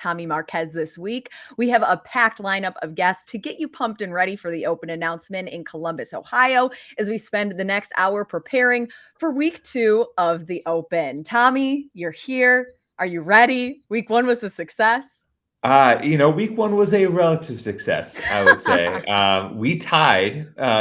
Tommy Marquez this week. We have a packed lineup of guests to get you pumped and ready for the Open announcement in Columbus, Ohio, as we spend the next hour preparing for week 2 of the Open. Tommy, you're here. Are you ready? Week 1 was a success. Week 1 was a relative success, I would say. We tied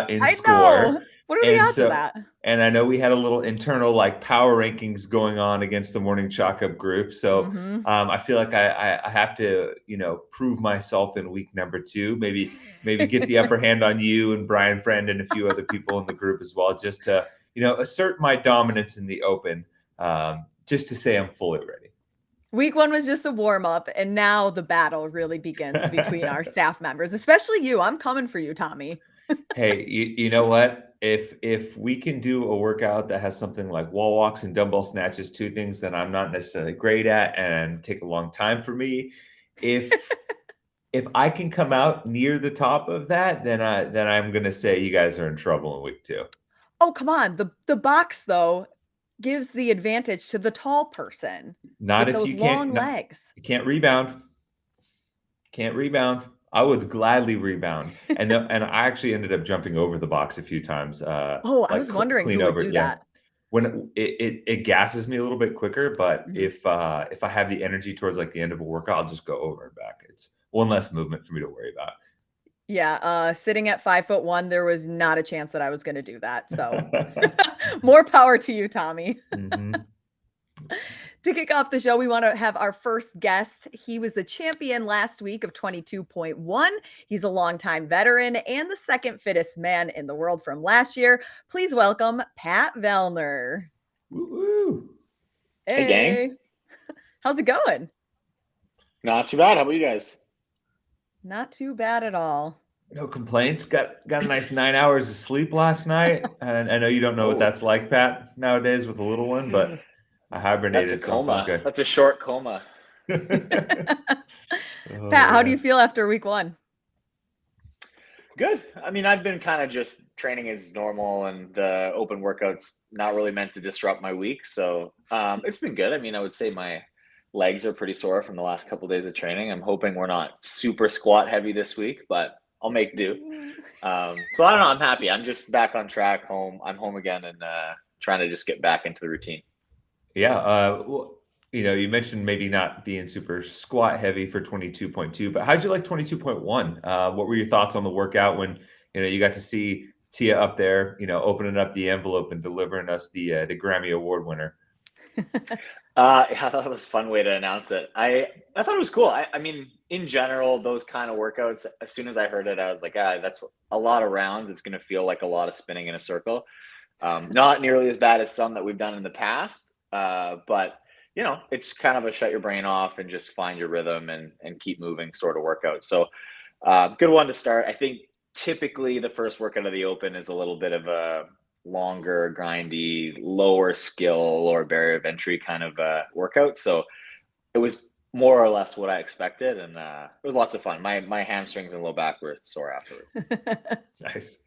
in I score, know. What are the and odds of so that? and I know we had a little internal like power rankings going on against the Morning Chalk Up group. So Mm-hmm. I feel like I have to prove myself in week number 2. Maybe get the upper hand on you and Brian Friend and a few other people in the group as well, just to assert my dominance in the Open, just to say I'm fully ready. Week 1 was just a warm up, and now the battle really begins between our staff members, especially you. I'm coming for you, Tommy. Hey, you know what? If we can do a workout that has something like wall walks and dumbbell snatches, 2 things that I'm not necessarily great at and take a long time for me, if if I can come out near the top of that, then I'm gonna say you guys are in trouble in week 2. Oh, come on. The box, though, gives the advantage to the tall person Not with if those you can't long not, legs. you can't rebound. Can't rebound. I would gladly rebound. And I actually ended up jumping over the box a few times, Oh, I like was wondering clean who would over. do Yeah. that. When it gasses me a little bit quicker, but Mhm. if I have the energy towards like the end of a workout, I'll just go over and back. It's one less movement for me to worry Yeah, sitting at 5'1", there was not a chance that I was gonna do that, so about. more power to you, Tommy. Hmm. To kick off the show, we want to have our first guest. He was the champion last week of 22.1. He's a longtime veteran and the second fittest man in the world from last year. Please welcome Pat Vellner. Woo-woo. Hey, gang. Hey, how's it going? Not too bad. How about you guys? Not too bad at all. No complaints. Got a nice 9 hours of sleep last night, and I know you don't know what Oh, that's like, Pat, nowadays with a little one, but I that's a hibernated, so I'm feeling coma. good. That's a short coma. Pat, Oh how do you yeah. feel after week 1? Good. I mean, I've been kind of just training as normal, and the open workouts not really meant to disrupt my week. So it's been good. I mean, I would say my legs are pretty sore from the last couple of days of training. I'm hoping we're not super squat heavy this week, but I'll make do. So I don't know. I'm happy. I'm just back on track home. I'm home again and trying to just get back into the routine. Yeah, well, you mentioned maybe not being super squat heavy for 22.2, but how'd you like 22.1? What were your thoughts on the workout when, you got to see Tia up there, opening up the envelope and delivering us the Grammy Award winner? Yeah, that was a fun way to announce it. I thought it was cool. I mean, in general, those kind of workouts, as soon as I heard it, I was like, that's a lot of rounds. It's going to feel like a lot of spinning in a circle. Not nearly as bad as some that we've done in the past, but it's kind of a shut your brain off and just find your rhythm and keep moving sort of workout. So good one to start. I think typically the first workout of the Open is a little bit of a longer, grindy, lower skill, lower barrier of entry kind of workout. So it was more or less what I expected, and it was lots of fun. My hamstrings and low back were sore afterwards. Nice.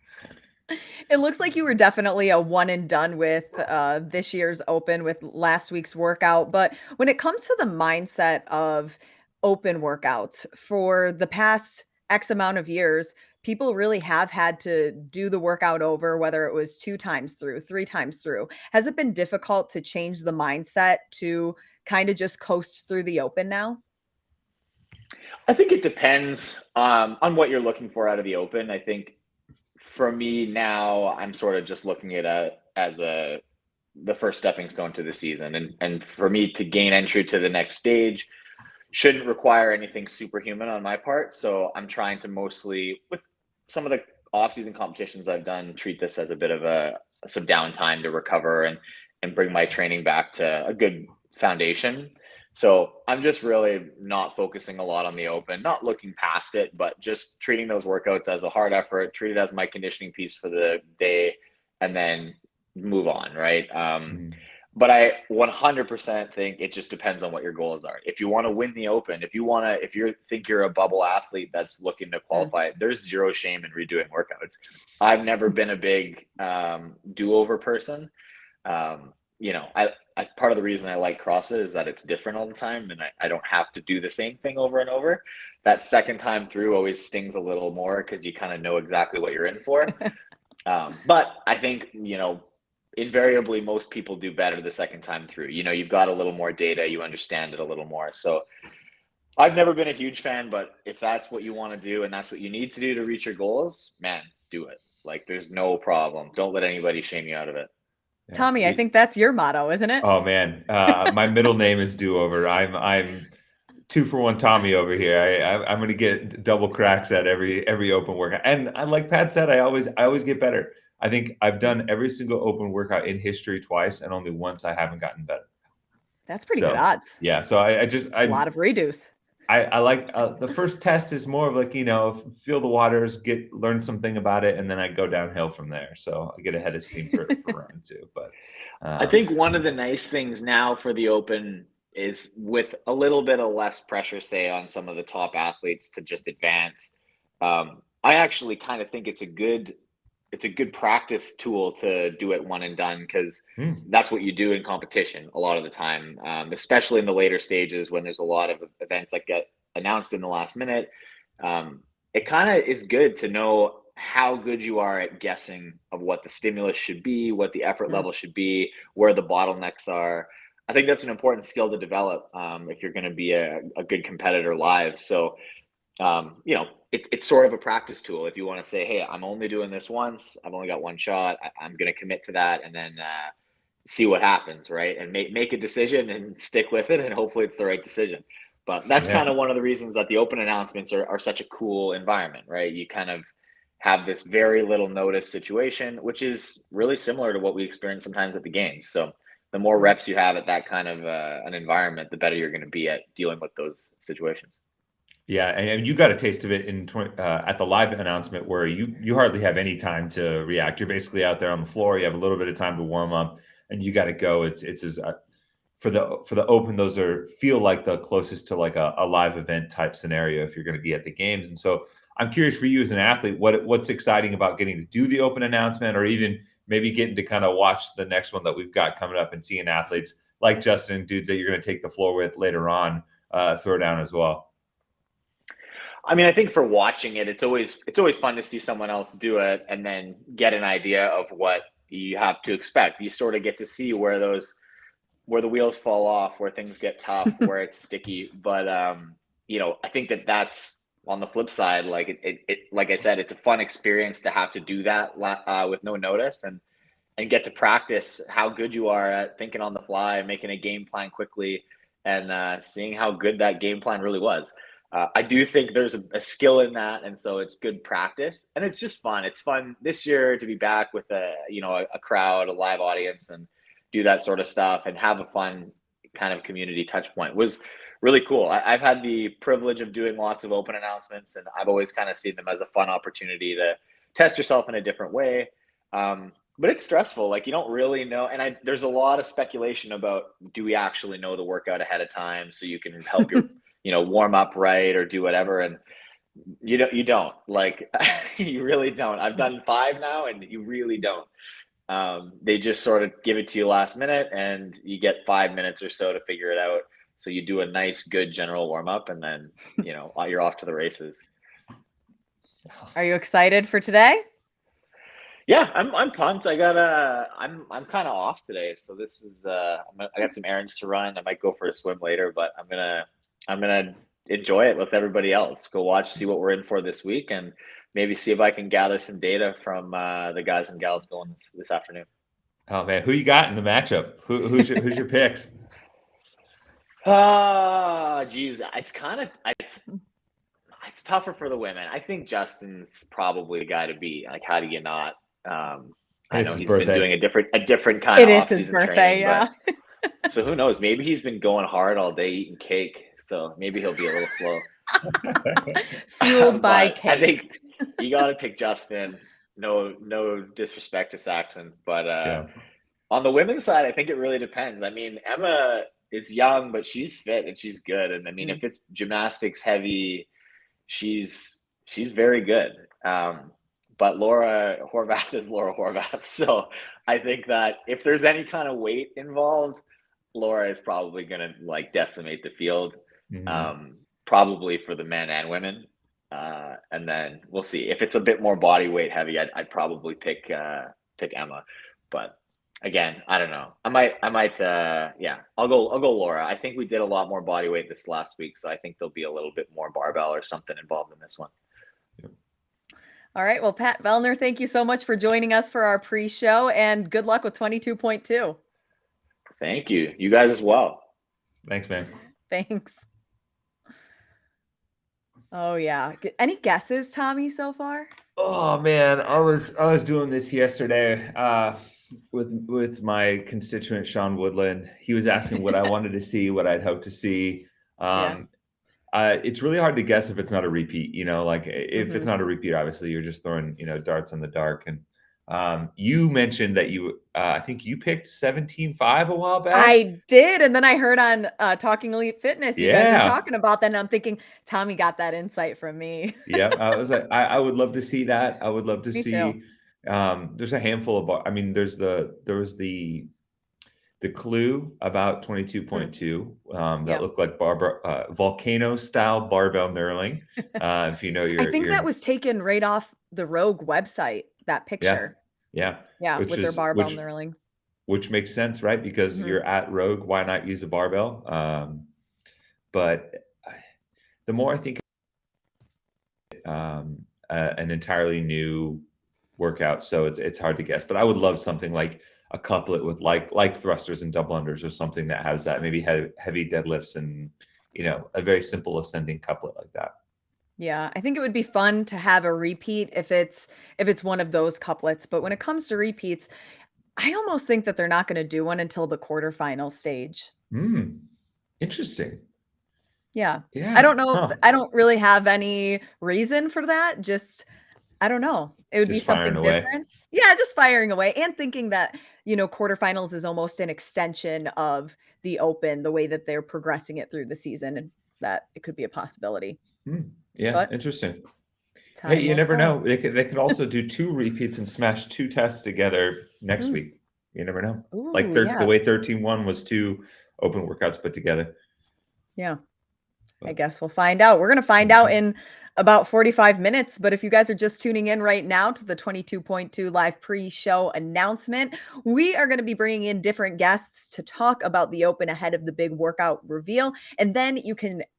It looks like you were definitely a one and done with this year's Open with last week's workout. But when it comes to the mindset of Open workouts for the past X amount of years, people really have had to do the workout over, whether it was 2 times through, 3 times through. Has it been difficult to change the mindset to kind of just coast through the Open now? I think it depends on what you're looking for out of the Open. I think for me now, I'm sort of just looking at it as the first stepping stone to the season, and for me to gain entry to the next stage shouldn't require anything superhuman on my part. So I'm trying to mostly, with some of the off-season competitions I've done, treat this as a bit of some downtime to recover and bring my training back to a good foundation. So I'm just really not focusing a lot on the Open, not looking past it, but just treating those workouts as a hard effort, treat it as my conditioning piece for the day, and then move on, right? Mhm. But I 100% think it just depends on what your goals are. If you want to win the Open, if you think you're a bubble athlete that's looking to Mm. qualify, there's zero shame in redoing workouts. I've never been a big do-over person. part of the reason I like CrossFit is that it's different all the time, and I don't have to do the same thing over and over. That second time through always stings a little more because you kind of know exactly what you're in for. But I think, invariably most people do better the second time through. You've got a little more data, you understand it a little more. So I've never been a huge fan, but if that's what you want to do and that's what you need to do to reach your goals, man, do it. Like, there's no problem. Don't let anybody shame you out of it. Yeah. Tommy, I think that's your motto, isn't it? Oh man, my middle name is Do Over. I'm 2-for-1 Tommy over here. I'm going to get double cracks at every open workout, and like Pat said, I always get better. I think I've done every single open workout in history twice, and only once I haven't gotten better. That's pretty good So odds. yeah, so I A lot of redos. I like the first test is more of like, feel the waters, learn something about it, and then I go downhill from there. So I get ahead of steam for round two. But I think one of the nice things now for the Open is with a little bit of less pressure, say, on some of the top athletes to just advance. I actually kind of think it's a good practice tool to do it one and done, because that's what you do in competition a lot of the time, especially in the later stages when there's a lot of events that get announced in the last minute. It kind of is good to know how good you are at guessing of what the stimulus should be, what the effort level should be, where the bottlenecks are. I think that's an important skill to develop if you're going to be a good competitor live. So, it's sort of a practice tool. If you want to say, hey, I'm only doing this once, I've only got one shot, I'm going to commit to that, and then see what happens, right? And make a decision and stick with it, and hopefully it's the right decision. But that's kind of one of the reasons that the Open announcements are such a cool environment, right? You kind of have this very little notice situation, which is really similar to what we experience sometimes at the games. So the more reps you have at that kind of an environment, the better you're going to be at dealing with those situations. Yeah, and you got a taste of it at the live announcement, where you hardly have any time to react. You're basically out there on the floor. You have a little bit of time to warm up, and you got to go. It's as for the Open, those feel like the closest to like a live event type scenario if you're going to be at the games. And so I'm curious for you as an athlete, what's exciting about getting to do the Open announcement, or even maybe getting to kind of watch the next one that we've got coming up and seeing athletes like Justin, dudes that you're going to take the floor with later on, throw down as well. I mean, I think for watching it, it's always fun to see someone else do it and then get an idea of what you have to expect. You sort of get to see where the wheels fall off, where things get tough, where it's sticky. But I think that's on the flip side. Like like I said, it's a fun experience to have to do that with no notice and get to practice how good you are at thinking on the fly, making a game plan quickly, and seeing how good that game plan really was. I do think there's a skill in that, and so it's good practice, and it's just fun. It's fun this year to be back with a crowd, a live audience, and do that sort of stuff, and have a fun kind of community touch point. Was really cool. I've had the privilege of doing lots of Open announcements, and I've always kind of seen them as a fun opportunity to test yourself in a different way. But it's stressful. Like, you don't really know, and there's a lot of speculation about, do we actually know the workout ahead of time so you can help your warm up right or do whatever. And you don't like, you really don't. I've done 5 now, and you really don't. They just sort of give it to you last minute, and you get 5 minutes or so to figure it out. So you do a nice, good general warm up, and then, you're off to the races. Are you excited for today? Yeah, I'm pumped. I'm kind of off today, so this is I got some errands to run. I might go for a swim later, but I'm gonna enjoy it with everybody else. Go watch, see what we're in for this week, and maybe see if I can gather some data from the guys and gals going this afternoon. Oh man, who you got in the matchup? Who's your picks? Geez, it's tougher for the women. I think Justin's probably the guy to beat. Like, how do you not? I know he's been doing a different kind of off-season training. Yeah. But, so who knows? Maybe he's been going hard all day eating cake. So maybe he'll be a little slow. Fueled by cake. I think you got to pick Justin. No disrespect to Saxon, but on the women's side, I think it really depends. I mean, Emma is young, but she's fit and she's good. And I mean, if it's gymnastics heavy, she's very good. but Laura Horvath is Laura Horvath. So I think that if there's any kind of weight involved, Laura is probably going to like decimate the field, probably for the men and women. And then we'll see if it's a bit more body weight heavy. I'd probably pick Emma, but again, I don't know. I might. Yeah, I'll go Laura. I think we did a lot more body weight this last week, so I think there'll be a little bit more barbell or something involved in this one. All right. Well, Pat Vellner, thank you so much for joining us for our pre-show, and good luck with 22.2. Thank you. You guys as well. Thanks, man. Thanks. Oh yeah. Any guesses, Tommy, so far? Oh man, I was doing this yesterday with my constituent Sean Woodland. He was asking what I wanted to see, what I'd hope to see. It's really hard to guess if it's not a repeat. Like if it's not a repeat, obviously you're just throwing darts in the dark. And you mentioned that I think you picked 17.5 a while back. I did, and then I heard on Talking Elite Fitness, you guys were talking about that, and I'm thinking Tommy got that insight from me. Yeah, I was like, I would love to see that. I would love to Me see. Too. There's a handful of. I mean, there was the clue about 22.2 that looked like volcano style barbell knurling. If you know I think that was taken right off the Rogue website. That picture. Yeah. With their barbell knurling. Which makes sense, right? Because you're at Rogue, why not use a barbell? But the more I think an entirely new workout, so it's hard to guess. But I would love something like a couplet with like thrusters and double unders, or something that has that, maybe heavy deadlifts and a very simple ascending couplet like that. Yeah, I think it would be fun to have a repeat if it's one of those couplets. But when it comes to repeats, I almost think that they're not going to do one until the quarterfinal stage. Interesting. Yeah. I don't know. I don't really have any reason for that. Just, I don't know. It would be something different. Yeah, just firing away and thinking that, quarterfinals is almost an extension of the Open, the way that they're progressing it through the season, and that it could be a possibility. Yeah, But interesting. Hey, you never know. They could also do 2 repeats and smash 2 tests together next week. You never know. Ooh, like the way 13.1 was 2 open workouts put together. Yeah. I guess we'll find out. We're going to find out in about 45 minutes. But if you guys are just tuning in right now to the 22.2 live pre-show announcement, we are going to be bringing in different guests to talk about the Open ahead of the big workout reveal. And then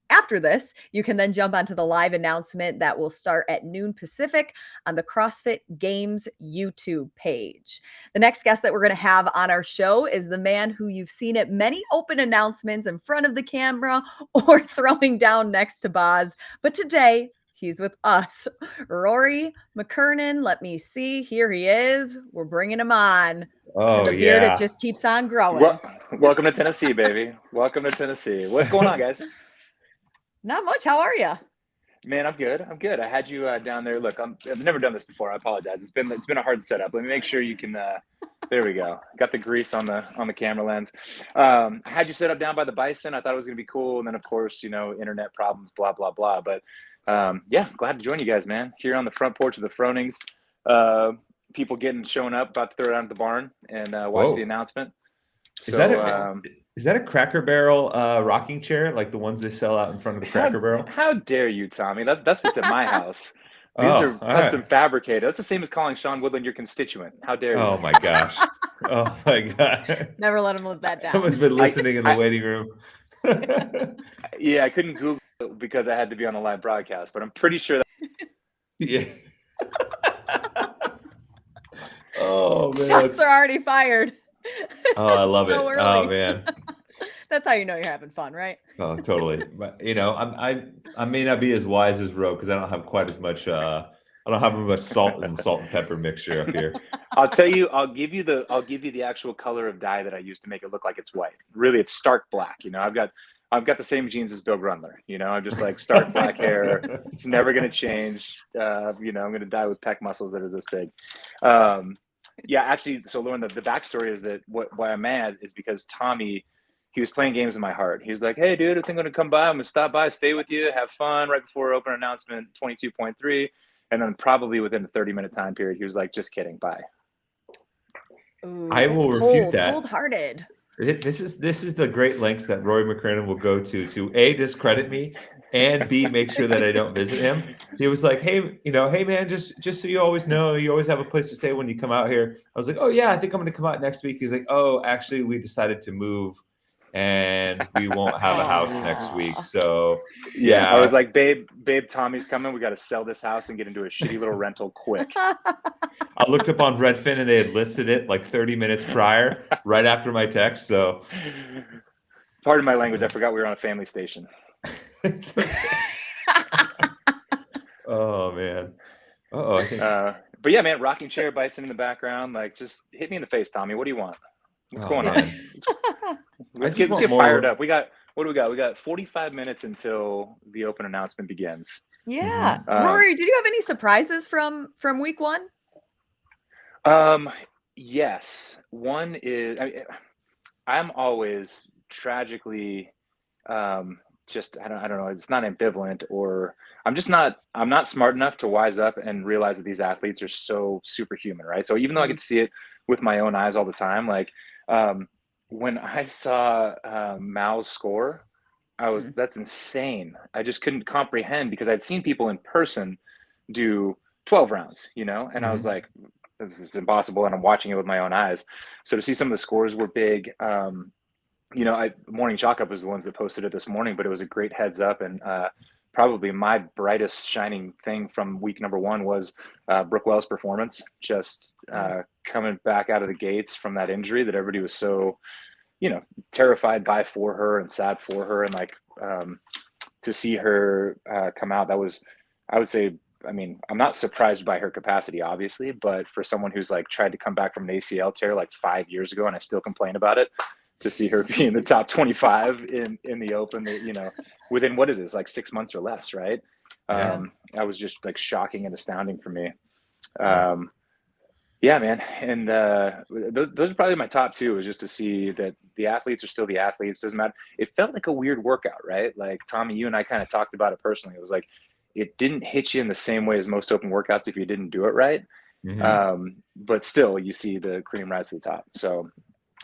after this, you can then jump onto the live announcement that will start at noon Pacific on the CrossFit Games YouTube page. The next guest that we're going to have on our show is the man who you've seen at many Open announcements in front of the camera or throwing down next to Boz. But today, he's with us, Rory Mckernan. Let me see. Here he is. We're bringing him on. Oh, the beard, it just keeps on growing. Welcome to Tennessee, baby. Welcome to Tennessee. What's going on, guys? Not much. How are you? Man, I'm good. I had you down there. Look, I've never done this before. I apologize. It's been a hard setup. Let me make sure you can. There we go. Got the grease on the camera lens. I had you set up down by the Bison. I thought it was gonna be cool, and then of course, internet problems, blah blah blah. But yeah, glad to join you guys, man. Here on the front porch of the Fronings, people showing up, about to throw it out of the barn and watch the announcement. Is that a Cracker Barrel rocking chair, like the ones they sell out in front of the Cracker Barrel? How dare you, Tommy? That's what's at my house. These are custom fabricated. That's the same as calling Sean Woodland your constituent. How dare you? Oh my gosh. Oh my God. Never let him live that down. Someone's been listening in the waiting room. Yeah, I couldn't Google it because I had to be on a live broadcast, but I'm pretty sure that. Yeah. Oh man. Shots are already fired. Oh, I love it. Early. Oh man. That's how you know you're having fun, right? Oh, totally. But I may not be as wise as Ro because I don't have quite as much I don't have as much salt and pepper mixture up here. I'll tell you, I'll give you the actual color of dye that I use to make it look like it's white. Really, it's stark black. I've got the same genes as Bill Grundler. I'm just like stark black hair. It's never gonna change. I'm gonna die with pec muscles that are this big. Yeah, actually, so Lauren, the backstory is that why I'm mad is because Tommy, he was playing games in my heart. He was like, "Hey, dude, I think I'm gonna come by. I'm gonna stop by, stay with you, have fun right before open announcement 22.3." And then probably within a 30-minute time period, he was like, just kidding, bye. Ooh, I that's will refute cold, that. cold-hearted. This is the great lengths that Rory Mckernan will go to A, discredit me, and B, make sure that I don't visit him. He was like, hey, hey man, just so you always know, you always have a place to stay when you come out here. I was like, oh yeah, I think I'm going to come out next week. He's like, oh, actually, we decided to move and we won't have a house next week. So yeah, I was like, babe, Tommy's coming. We got to sell this house and get into a shitty little rental quick. I looked up on Redfin and they had listed it like 30 minutes prior, right after my text. So, pardon my language, I forgot we were on a family station. It's okay. Oh man. I think. But yeah, man, rocking chair, Bison in the background. Like, just hit me in the face, Tommy. What do you want? What's going on? Let's get fired up. What do we got? We got 45 minutes until the open announcement begins. Yeah. Rory, did you have any surprises from week one? Yes. One is, I'm always tragically, just, I don't know, it's not ambivalent, or I'm not smart enough to wise up and realize that these athletes are so superhuman, right? So even though I get to see it with my own eyes all the time, like, when I saw Mal's score, that's insane. I just couldn't comprehend, because I'd seen people in person do 12 rounds, and I was like, this is impossible, and I'm watching it with my own eyes. So to see some of the scores were big. Morning Chalk Up was the ones that posted it this morning, but it was a great heads up, and probably my brightest shining thing from week number one was Brooke Wells' performance, just coming back out of the gates from that injury that everybody was so, terrified by for her and sad for her. And like, to see her come out, that was, I would say, I'm not surprised by her capacity, obviously, but for someone who's like tried to come back from an ACL tear like 5 years ago, and I still complain about it, to see her be in the top 25 in the open, within, what is it, like 6 months or less, right? That was just like shocking and astounding for me. Yeah, man. And those are probably my top two, is just to see that the athletes are still the athletes. Doesn't matter. It felt like a weird workout, right? Like, Tommy, you and I kind of talked about it personally. It was like, it didn't hit you in the same way as most open workouts if you didn't do it right. But still, you see the cream rise to the top. So,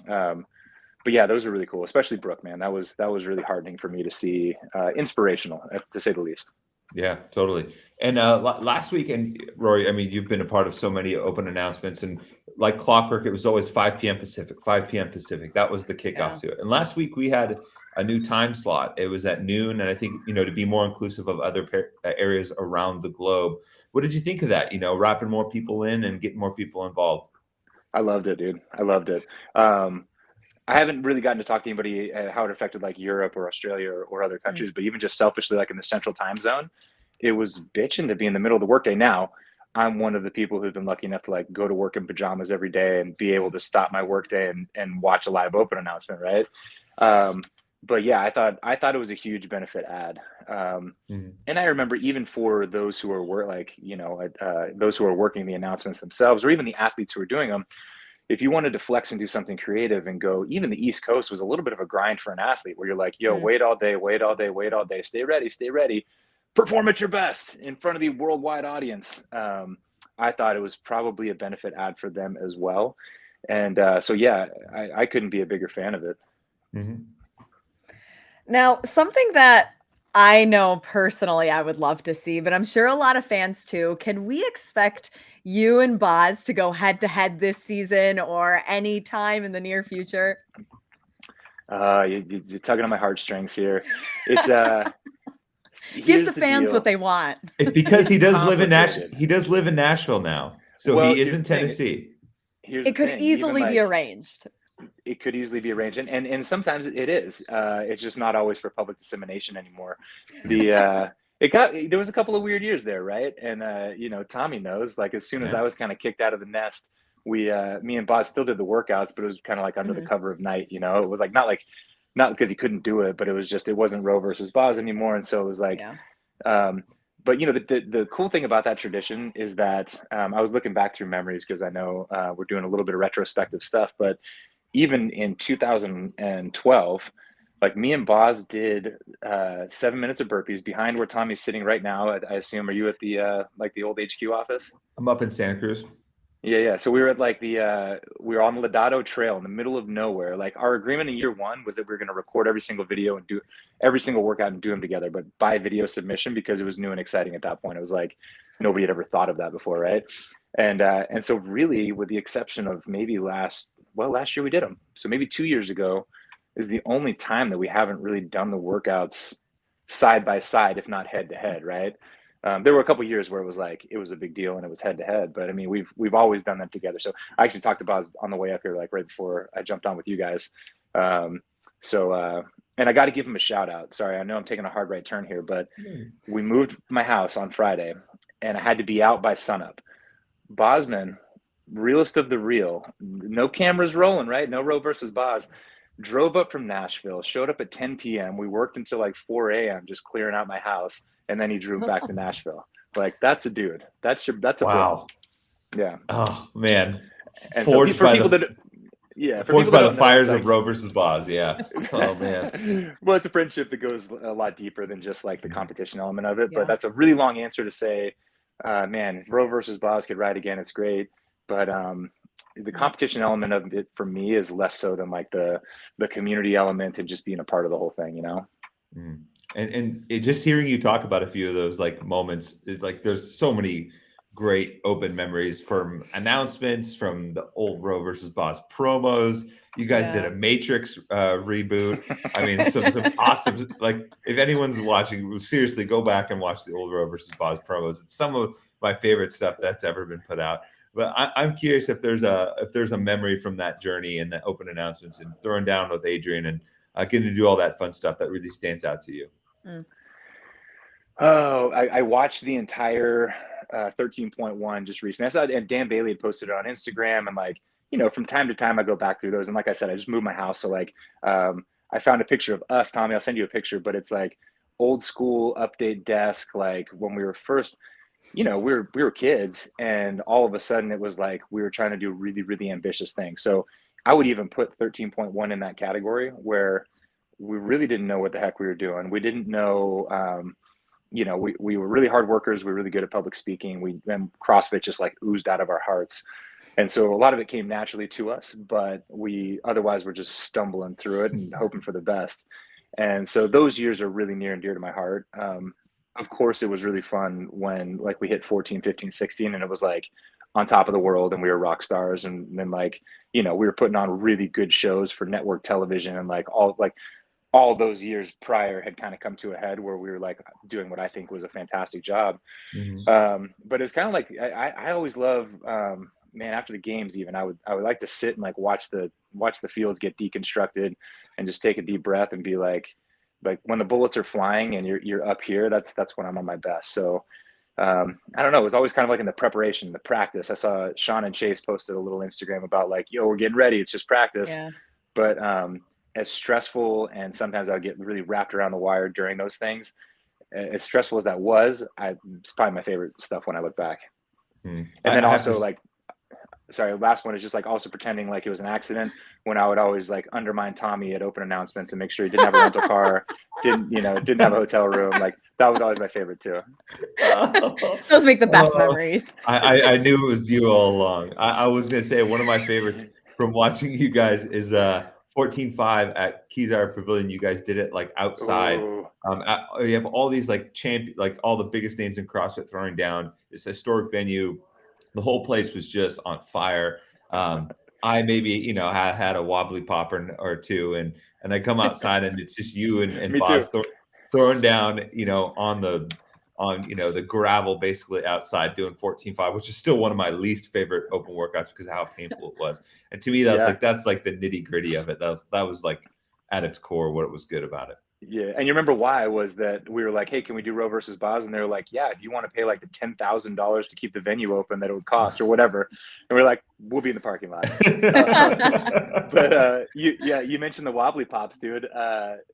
but yeah, those are really cool, especially Brooke, man. That was really heartening for me to see, inspirational, to say the least. Yeah, totally. And last week, and Rory, you've been a part of so many open announcements, and like clockwork, it was always 5 p.m. Pacific, 5 p.m. Pacific. That was the kickoff to it. And last week we had a new time slot. It was at noon. And I think, to be more inclusive of other areas around the globe. What did you think of that? Wrapping more people in and getting more people involved. I loved it, dude. I loved it. I haven't really gotten to talk to anybody how it affected like Europe or Australia or other countries, but even just selfishly, like in the central time zone, it was bitching to be in the middle of the workday. Now, I'm one of the people who've been lucky enough to like go to work in pajamas every day and be able to stop my workday and watch a live open announcement, right? But yeah, I thought it was a huge benefit add. And I remember, even for those who are those who are working the announcements themselves, or even the athletes who are doing them, if you wanted to flex and do something creative and go, even the East Coast was a little bit of a grind for an athlete, where you're like, yo, wait all day, stay ready, perform at your best in front of the worldwide audience. I thought it was probably a benefit add for them as well. And so, yeah, I couldn't be a bigger fan of it. Now, something that I know personally I would love to see, but I'm sure a lot of fans too, can we expect you and Boz to go head to head this season or any time in the near future? You're tugging on my heartstrings here. It's give the fans what they want. Because he does live in Nashville. He does live in Nashville now, so he is in Tennessee. It could easily be arranged. It could easily be arranged, and sometimes it is. It's just not always for public dissemination anymore. There was a couple of weird years there, right? And Tommy knows, like, as soon as I was kind of kicked out of the nest, me and Boz still did the workouts, but it was kind of like under the cover of night. It was like not because he couldn't do it, but it was just, it wasn't Roe versus Boz anymore, and so it was like. But the cool thing about that tradition is that I was looking back through memories, because I know we're doing a little bit of retrospective stuff, but even in 2012, Like me and Boz did 7 minutes of burpees behind where Tommy's sitting right now. I assume, are you at the like the old HQ office? I'm up in Santa Cruz. Yeah. So we were at like we were on the Ladado Trail in the middle of nowhere. Like our agreement in year one was that we were going to record every single video and do every single workout and do them together, but by video submission, because it was new and exciting at that point. It was like nobody had ever thought of that before, right? And so really, with the exception of maybe last year we did them. So maybe 2 years ago is the only time that we haven't really done the workouts side by side, if not head to head, right? There were a couple of years where it was a big deal and it was head to head, but I mean, we've always done them together. So I actually talked to Boz on the way up here, like right before I jumped on with you guys. And I got to give him a shout out. Sorry, I know I'm taking a hard right turn here, but we moved my house on Friday and I had to be out by sunup. Bosman, realest of the real, no cameras rolling, right? No Roe versus Boz. Drove up from Nashville, showed up at 10 p.m. We worked until like 4 a.m. just clearing out my house. And then he drove back to Nashville. Like, that's a dude. That's a Wow. bro. Yeah. Oh man. And Forged so for by people the, that, yeah, for forged people by that the don't know, fires like, of Roe versus Boz. Yeah. Oh man. well, it's a friendship that goes a lot deeper than just like the competition element of it. Yeah. But that's a really long answer to say, man, if Roe versus Boz could ride again, it's great. But the competition element of it for me is less so than like the community element and just being a part of the whole thing, you know? Mm. And just hearing you talk about a few of those like moments is like there's so many great open memories from announcements, from the old Roe versus Boz promos. You guys did a Matrix reboot. I mean, some awesome, like if anyone's watching, seriously go back and watch the old Roe versus Boz promos. It's some of my favorite stuff that's ever been put out. But I'm curious if there's a memory from that journey and the open announcements and throwing down with Adrian and getting to do all that fun stuff that really stands out to you. Mm. Oh, I watched the entire 13.1 just recently. I saw, and Dan Bailey had posted it on Instagram, and like, you know, from time to time I go back through those. And like I said, I just moved my house. So like, I found a picture of us, Tommy, I'll send you a picture, but it's like old school update desk. Like when we were first, you know, we were kids, and all of a sudden it was like, we were trying to do really, really ambitious things. So I would even put 13.1 in that category where we really didn't know what the heck we were doing. We didn't know, you know, we were really hard workers. We were really good at public speaking. Then CrossFit just like oozed out of our hearts. And so a lot of it came naturally to us, but we otherwise were just stumbling through it and hoping for the best. And so those years are really near and dear to my heart. Of course, it was really fun when like we hit 14, 15, 16, and it was like on top of the world and we were rock stars. And then like, you know, we were putting on really good shows for network television, and like all those years prior had kind of come to a head where we were like doing what I think was a fantastic job. But it's kind of like, I always love, man, after the games, even I would like to sit and like watch the fields get deconstructed and just take a deep breath and be like when the bullets are flying and you're up here, that's when I'm on my best. So I don't know. It was always kind of like in the preparation, the practice. I saw Sean and Chase posted a little Instagram about like, yo, we're getting ready. It's just practice. Yeah. But as stressful, and sometimes I would get really wrapped around the wire during those things, as stressful as that was, it's probably my favorite stuff when I look back. And then also like, sorry, last one is just like also pretending like it was an accident, when I would always like undermine Tommy at open announcements and make sure he didn't have a rental car, didn't have a hotel room. Like that was always my favorite too. Those make the best memories. I knew it was you all along. I was going to say one of my favorites from watching you guys is 14.5 at Kezar Pavilion. You guys did it like outside. You have all these like like all the biggest names in CrossFit throwing down. This historic venue. The whole place was just on fire. I maybe, had a wobbly pop or two, and I come outside and it's just you and Boz throwing down, on the gravel basically outside doing 14.5, which is still one of my least favorite open workouts because of how painful it was. And to me, that's like the nitty gritty of it. That was like at its core what was good about it. Yeah. And you remember why was that we were like, hey, can we do Roe versus Boz? And they were like, yeah, if you want to pay like the $10,000 to keep the venue open that it would cost or whatever. And we're like, we'll be in the parking lot. But you mentioned the wobbly pops, dude.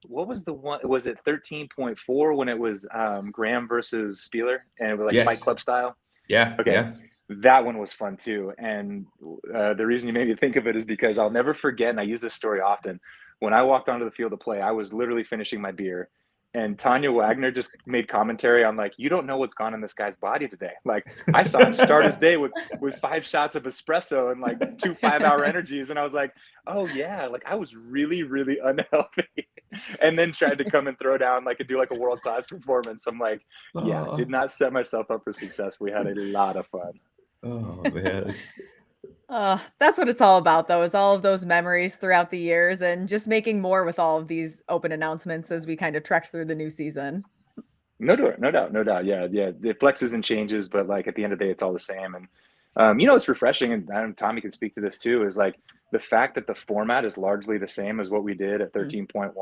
What was the one? Was it 13.4 when it was Graham versus Spieler and it was like Fight Club style? Yeah. Okay. Yeah. That one was fun too. And the reason you made me think of it is because I'll never forget, and I use this story often, when I walked onto the field to play, I was literally finishing my beer. And Tanya Wagner just made commentary on like, you don't know what's gone in this guy's body today. Like I saw him start his day with 5 shots of espresso and like 2 5-hour energies. And I was like, oh yeah, like I was really, really unhealthy. And then tried to come and throw down like and do like a world-class performance. I'm like, yeah, did not set myself up for success. We had a lot of fun. Oh man. That's what it's all about, though, is all of those memories throughout the years and just making more with all of these open announcements as we kind of trek through the new season. No doubt. Yeah. It flexes and changes, but like at the end of the day, it's all the same. And it's refreshing, and Tommy can speak to this too, is like the fact that the format is largely the same as what we did at 13.1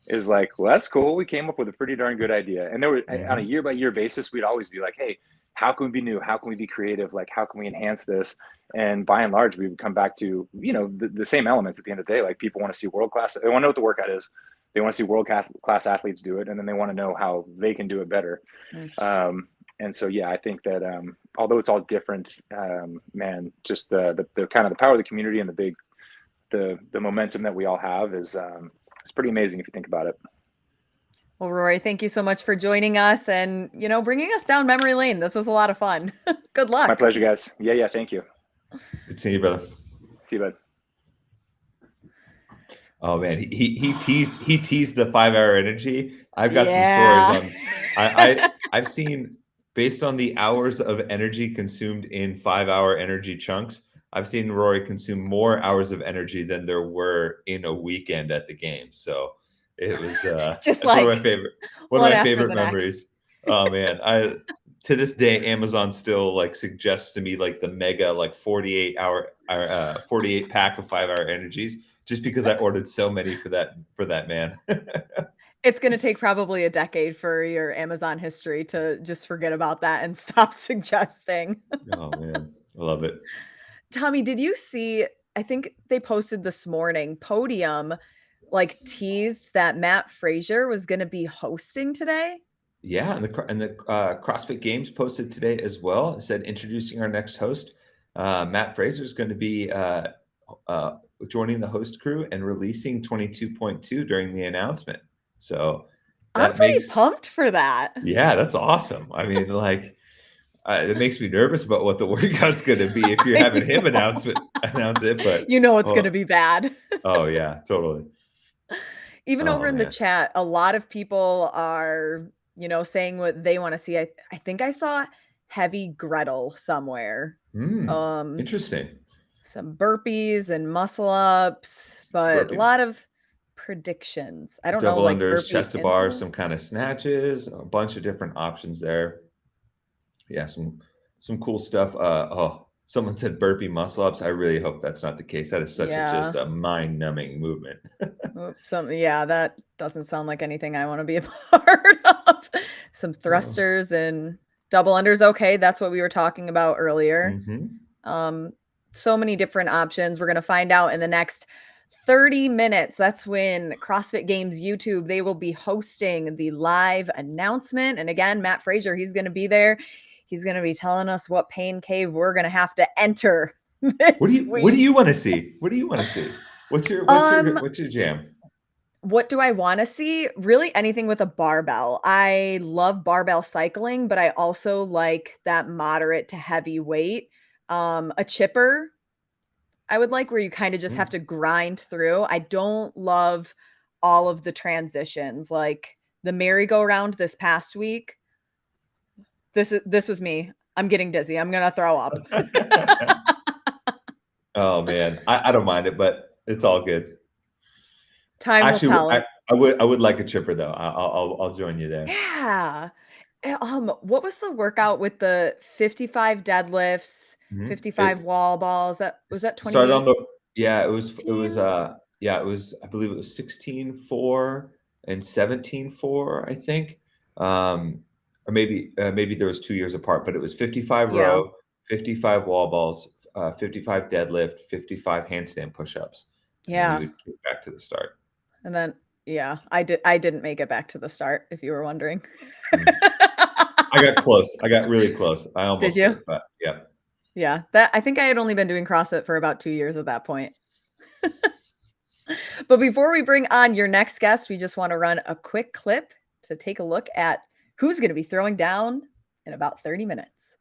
is like, well, that's cool. We came up with a pretty darn good idea. And there were on a year by year basis, we'd always be like, hey, how can we be new? How can we be creative? Like, how can we enhance this? And by and large, we would come back to, the same elements at the end of the day. Like people want to see world-class. They want to know what the workout is. They want to see world-class athletes do it. And then they want to know how they can do it better. And so, yeah, I think that although it's all different, man, just the kind of the power of the community and the momentum that we all have is it's pretty amazing if you think about it. Well, Rory, thank you so much for joining us and, bringing us down memory lane. This was a lot of fun. Good luck. My pleasure, guys. Yeah. Thank you. Good seeing you, brother. See you, bud. Oh man, he teased the 5-hour energy. I've got some stories on. I've seen, based on the hours of energy consumed in 5-hour energy chunks, I've seen Rory consume more hours of energy than there were in a weekend at the game. So it was just like one of my favorite memories. Oh man, to this day, Amazon still like suggests to me like the mega like 48 pack of 5-hour energies, just because I ordered so many for that man. It's going to take probably a decade for your Amazon history to just forget about that and stop suggesting. Oh man, I love it. Tommy, did you see, I think they posted this morning, Podium like teased that Matt Frazier was going to be hosting today? Yeah, and the CrossFit Games posted today as well. It said, introducing our next host, Matt Frazier is going to be joining the host crew and releasing 22.2 during the announcement. So I'm pretty pumped for that. Yeah, that's awesome. I mean, like, it makes me nervous about what the workout's going to be if you're having him announce it, but it's going to be bad. Oh yeah, totally. Even over in the chat, a lot of people are, saying what they want to see. I think I saw heavy Gretel somewhere. Interesting. Some burpees and muscle ups, but a lot of predictions. I don't know, like double unders, chest to bar, some kind of snatches, a bunch of different options there. Yeah, some cool stuff. Someone said burpee muscle ups. I really hope that's not the case. That is such just a mind-numbing movement. That doesn't sound like anything I want to be a part of. Some thrusters and double unders. Okay, that's what we were talking about earlier. So many different options. We're going to find out in the next 30 minutes. That's when CrossFit Games YouTube, they will be hosting the live announcement. And again, Matt Frazier, he's going to be there. He's going to be telling us what pain cave we're going to have to enter. What do you want to see? What do you want to see? What's your jam? What do I want to see? Really anything with a barbell. I love barbell cycling, but I also like that moderate to heavy weight. A chipper, I would like, where you kind of just have to grind through. I don't love all of the transitions, like the merry-go-round this past week. This was me. I'm getting dizzy. I'm gonna throw up. Oh man, I don't mind it, but it's all good. Time will tell. I would like a chipper though. I'll join you there. Yeah. What was the workout with the 55 deadlifts, 55 wall balls? Was that 20? Started on the it was I believe it was 16.4 and 17.4, I think. Or maybe there was 2 years apart, but it was 55 row, 55 wall balls, 55 deadlift, 55 handstand push-ups. Yeah. And we would get back to the start. And then I didn't make it back to the start, if you were wondering. I got close. I got really close. I almost did, but yeah. Yeah. I think I had only been doing CrossFit for about 2 years at that point. But before we bring on your next guest, we just want to run a quick clip to take a look at who's going to be throwing down in about 30 minutes.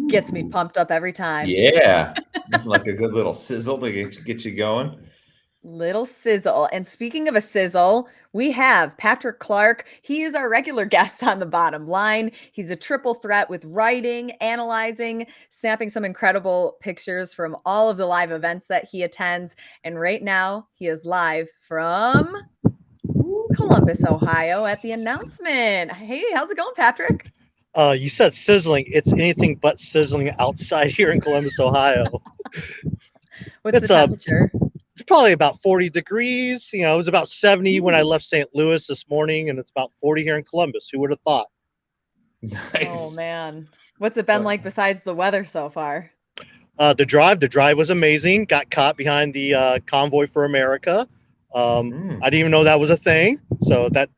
Gets me pumped up every time. Yeah. Nothing like a good little sizzle to get you going. Little sizzle. And speaking of a sizzle, we have Patrick Clark. He is our regular guest on the bottom line. He's a triple threat with writing, analyzing, snapping some incredible pictures from all of the live events that he attends. And right now, he is live from Columbus, Ohio at the announcement. Hey, how's it going, Patrick? You said sizzling. It's anything but sizzling outside here in Columbus, Ohio. What's the temperature? It's probably about 40 degrees. You know, it was about 70 when I left St. Louis this morning, and it's about 40 here in Columbus. Who would have thought? Nice. Oh, man. What's it been like besides the weather so far? The drive was amazing. Got caught behind the Convoy for America. I didn't even know that was a thing. So that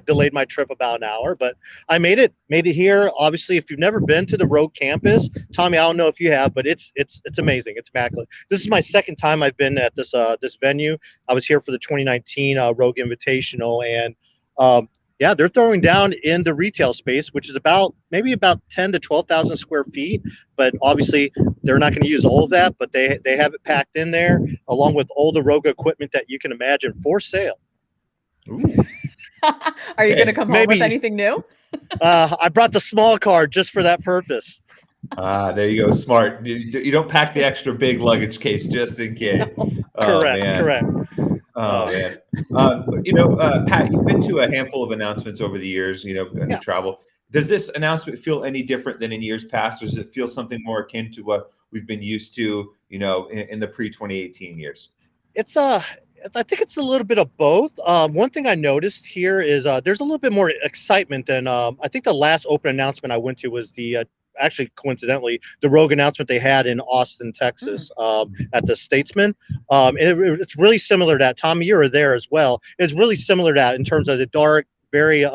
delayed my trip about an hour, but I made it here. Obviously, if you've never been to the Rogue campus, Tommy, I don't know if you have, but it's amazing. It's immaculate. This is my second time I've been at this venue. I was here for the 2019 Rogue Invitational, and yeah, they're throwing down in the retail space, which is maybe about 10 to 12,000 square feet. But obviously, they're not going to use all of that, but they have it packed in there, along with all the Rogue equipment that you can imagine for sale. Ooh. Are you going to come home with anything new? I brought the small car just for that purpose. There you go. Smart. You don't pack the extra big luggage case just in case. Correct. Oh man. Pat, you've been to a handful of announcements over the years, in travel. Does this announcement feel any different than in years past, or does it feel something more akin to what we've been used to, in the pre-2018 years? I think it's a little bit of both. One thing I noticed here is there's a little bit more excitement than I think the last open announcement I went to was actually coincidentally the Rogue announcement they had in Austin, Texas, at the Statesman. It's really similar to that. Tommy, you were there as well. It's really similar to that in terms of the dark, very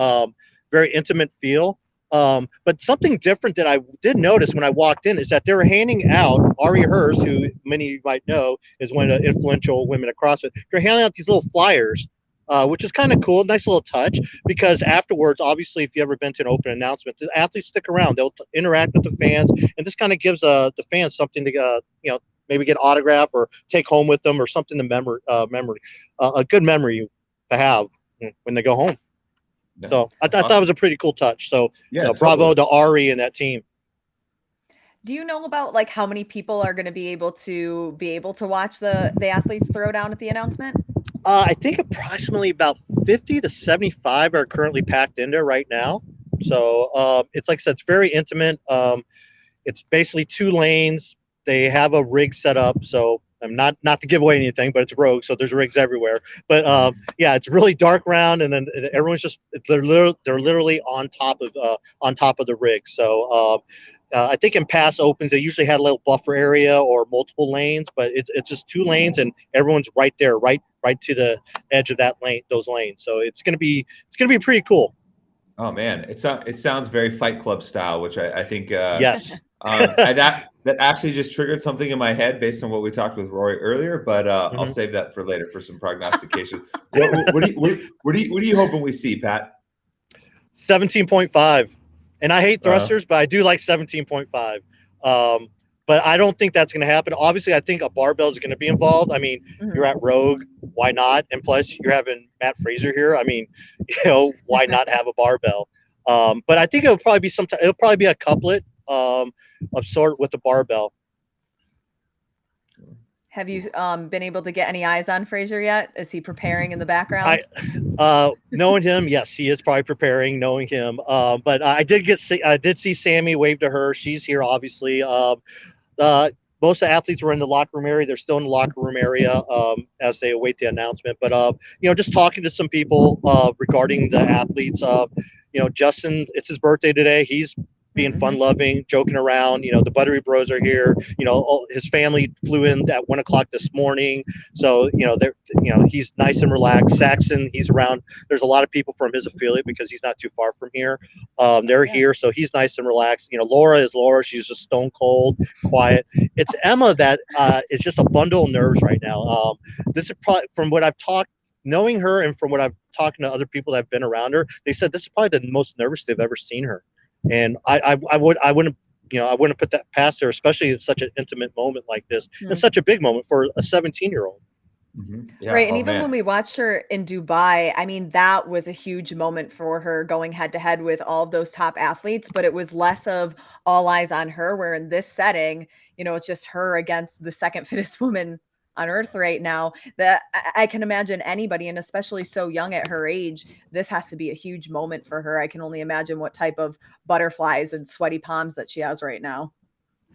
intimate feel. But something different that I did notice when I walked in is that they were handing out Ari Hurst, who many of you might know is one of the influential women at CrossFit. They're handing out these little flyers, which is kind of cool, nice little touch, because afterwards, obviously, if you've ever been to an open announcement, the athletes stick around. They'll interact with the fans, and this kind of gives the fans something to, maybe get an autograph or take home with them or something to a good memory to have when they go home. No, so I thought that was a pretty cool touch. So bravo to Ari and that team. Do you know about how many people are going to be able to watch the athletes throw down at the announcement? I think approximately about 50 to 75 are currently packed in there right now. So it's like I said, it's very intimate. It's basically 2 lanes. They have a rig set up. So I'm not to give away anything, but it's Rogue, so there's rigs everywhere. But it's really dark around, and then everyone's they're literally on top of the rig. So I think in past opens they usually had a little buffer area or multiple lanes, but it's just 2 lanes, and everyone's right there, right to the edge of those lanes. So it's gonna be pretty cool. Oh man, it sounds very Fight Club style, which I think yes. That actually just triggered something in my head based on what we talked with Rory earlier, but I'll save that for later for some prognostication. What are you hoping we see, Pat? 17.5, and I hate thrusters, but I do like 17.5. but I don't think that's going to happen. Obviously, I think a barbell is going to be involved. I mean, you're at Rogue, why not? And plus, you're having Matt Fraser here. I mean, why not have a barbell? But I think it'll probably be it'll probably be a couplet of sort with the barbell. Have you been able to get any eyes on Fraser yet? Is he preparing in the background? Knowing him, yes, he is probably preparing. Knowing him, but I did see Sammy wave to her. She's here, obviously. Most of the athletes were in the locker room area. They're still in the locker room area as they await the announcement. But just talking to some people regarding the athletes. Justin, it's his birthday today. He's being fun-loving, joking around. The Buttery Bros are here. His family flew in at 1 o'clock this morning, so they're he's nice and relaxed. Saxon, he's around. There's a lot of people from his affiliate because he's not too far from here. They're here, so he's nice and relaxed. Laura is Laura. She's just stone cold, quiet. It's Emma that is just a bundle of nerves right now. This is probably, from what I've talked, knowing her, and from what I've talked to other people that have been around her, they said this is probably the most nervous they've ever seen her. And I wouldn't put that past her, especially in such an intimate moment like this, and such a big moment for a 17-year-old. Yeah, right. And even when we watched her in Dubai, I mean, that was a huge moment for her, going head to head with all of those top athletes, but it was less of all eyes on her, where in this setting, it's just her against the second fittest woman on earth right now. That I can imagine anybody, and especially so young at her age, this has to be a huge moment for her. I can only imagine what type of butterflies and sweaty palms that she has right now.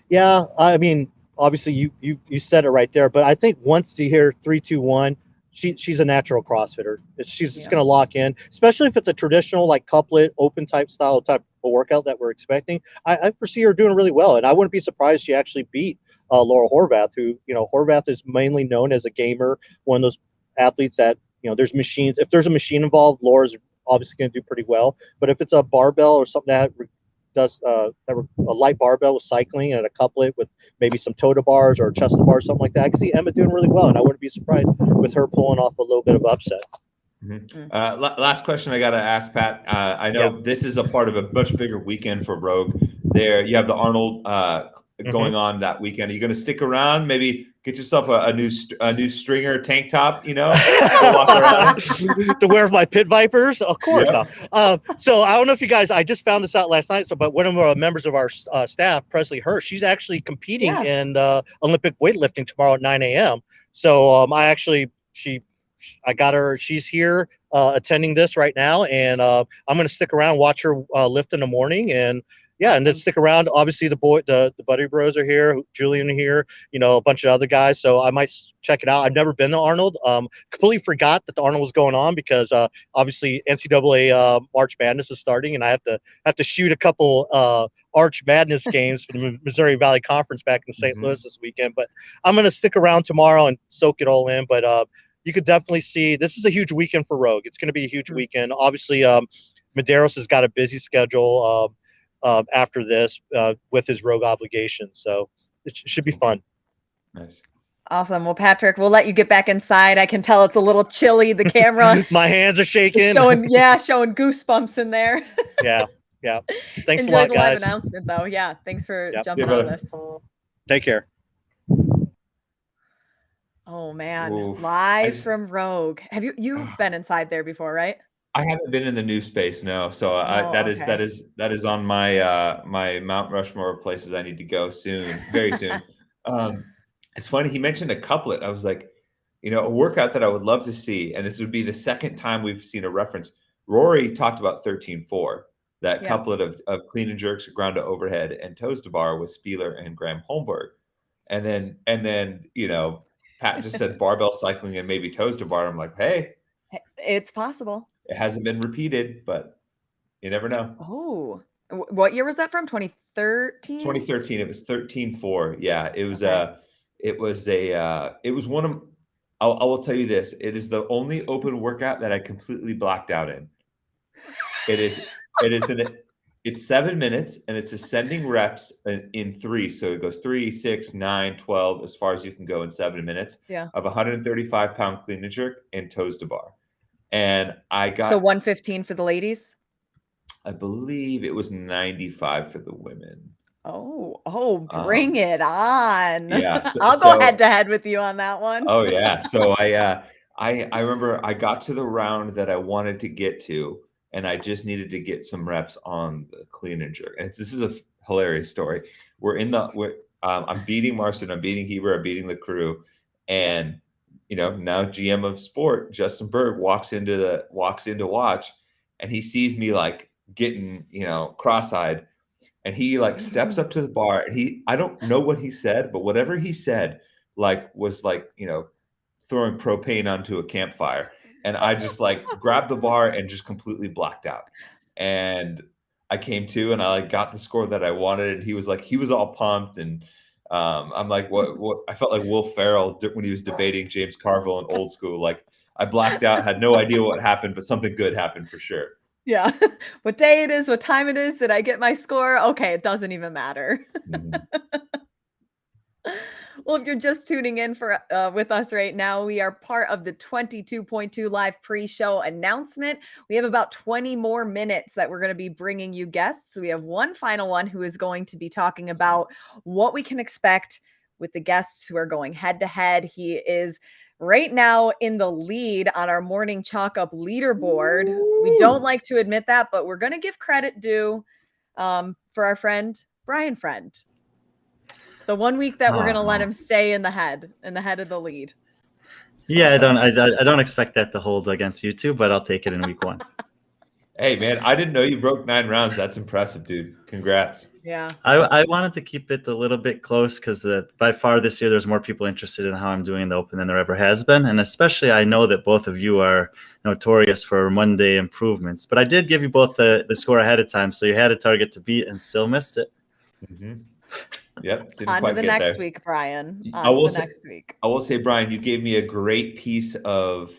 Yeah, I mean, obviously you said it right there, but I think once you hear 3, 2, 1, she's a natural CrossFitter. She's just going to lock in, especially if it's a traditional like couplet open type of workout that we're expecting. I foresee her doing really well, and I wouldn't be surprised she actually beat Laura Horvath, who Horvath is mainly known as a gamer, one of those athletes that there's machines. If there's a machine involved, Laura's obviously going to do pretty well. But if it's a barbell or something that does a light barbell with cycling and a couplet with maybe some toe to bars or chest to bars, something like that, I can see Emma doing really well, and I wouldn't be surprised with her pulling off a little bit of upset. Last question I got to ask, Pat. I know this is a part of a much bigger weekend for Rogue. There, you have the Arnold going on that weekend. Are you going to stick around? Maybe get yourself a new stringer tank top, walk around. To wear my Pit Vipers? Of course not. So I don't know if you guys, I just found this out last night, but one of our members of our staff, Presley Hirsch, she's actually competing in Olympic weightlifting tomorrow at 9 a.m. So I got her, she's here attending this right now, and I'm going to stick around, watch her lift in the morning, and and then stick around. Obviously, the Buddy Bros are here, Julian here, a bunch of other guys. So I might check it out. I've never been to Arnold. Completely forgot that the Arnold was going on because obviously NCAA March Madness is starting, and I have to shoot a couple Arch Madness games for the Missouri Valley Conference back in St. Louis this weekend. But I'm going to stick around tomorrow and soak it all in. But you could definitely see this is a huge weekend for Rogue. It's going to be a huge weekend. Obviously, Medeiros has got a busy schedule. After this with his Rogue obligations. So it should be fun. Nice. Awesome. Well, Patrick, we'll let you get back inside. I can tell it's a little chilly. The camera. My hands are shaking. Showing goosebumps in there. Yeah. Thanks Enjoy a lot, the guys. live announcement, though. Yeah. Thanks for jumping on this. Take care. Oh, man. Ooh, Live from Rogue. You've been inside there before, right? I haven't been in the new space, no. So that is on my my Mount Rushmore of places I need to go soon, very soon. It's funny, he mentioned a couplet. I was like, a workout that I would love to see, and this would be the second time we've seen a reference. Rory talked about 13-4, that couplet of clean and jerks, ground to overhead, and toes to bar with Spieler and Graham Holmberg. And then Pat just said barbell cycling and maybe toes to bar. I'm like, hey, it's possible. It hasn't been repeated, but you never know. Oh, what year was that from? 2013? 2013. It was 13-4. Yeah, it was it was one of. I will tell you this: it is the only open workout that I completely blacked out in. It's 7 minutes, and it's ascending reps in 3. So it goes 3, 6, 9, 12, as far as you can go in 7 minutes. Yeah. Of 135-pound clean and jerk and toes to bar. And I got 115 for the ladies. I believe it was 95 for the women. Oh, bring Um, it on. yeah. I'll go head to head with you on that one. Oh yeah. So I remember I got to the round that I wanted to get to, and I just needed to get some reps on the clean and jerk. And this is a hilarious story. I'm beating Marston, I'm beating Heber, I'm beating the crew, and now GM of sport Justin Berg walks into watch, and he sees me like getting cross-eyed, and he like steps up to the bar, and I don't know what he said, but whatever he said was like throwing propane onto a campfire, and I just like grabbed the bar and just completely blacked out. And I came to, and I like got the score that I wanted, and he was all pumped, and I'm like, what I felt like Will Ferrell when he was debating James Carville in Old School. Like, I blacked out, had no idea what happened, but something good happened for sure. Yeah. What day it is, what time it is, did I get my score? Okay, it doesn't even matter. Well, if you're just tuning in with us right now, we are part of the 22.2 live pre-show announcement. We have about 20 more minutes that we're going to be bringing you guests. We have one final one who is going to be talking about what we can expect with the guests who are going head to head. He is right now in the lead on our morning chalk up leaderboard. We don't like to admit that, but we're going to give credit due for our friend, Brian Friend. The 1 week that we're going to let him stay in the head of the lead. Yeah, I don't expect that to hold against you two, but I'll take it in week 1. Hey man, I didn't know you broke 9 rounds. That's impressive, dude. Congrats. Yeah. I wanted to keep it a little bit close because by far this year there's more people interested in how I'm doing in the Open than there ever has been. And especially I know that both of you are notorious for Monday improvements. But I did give you both the score ahead of time, so you had a target to beat and still missed it. Mm-hmm. Yep. On to the next week, Brian. I will say, Brian, you gave me a great piece of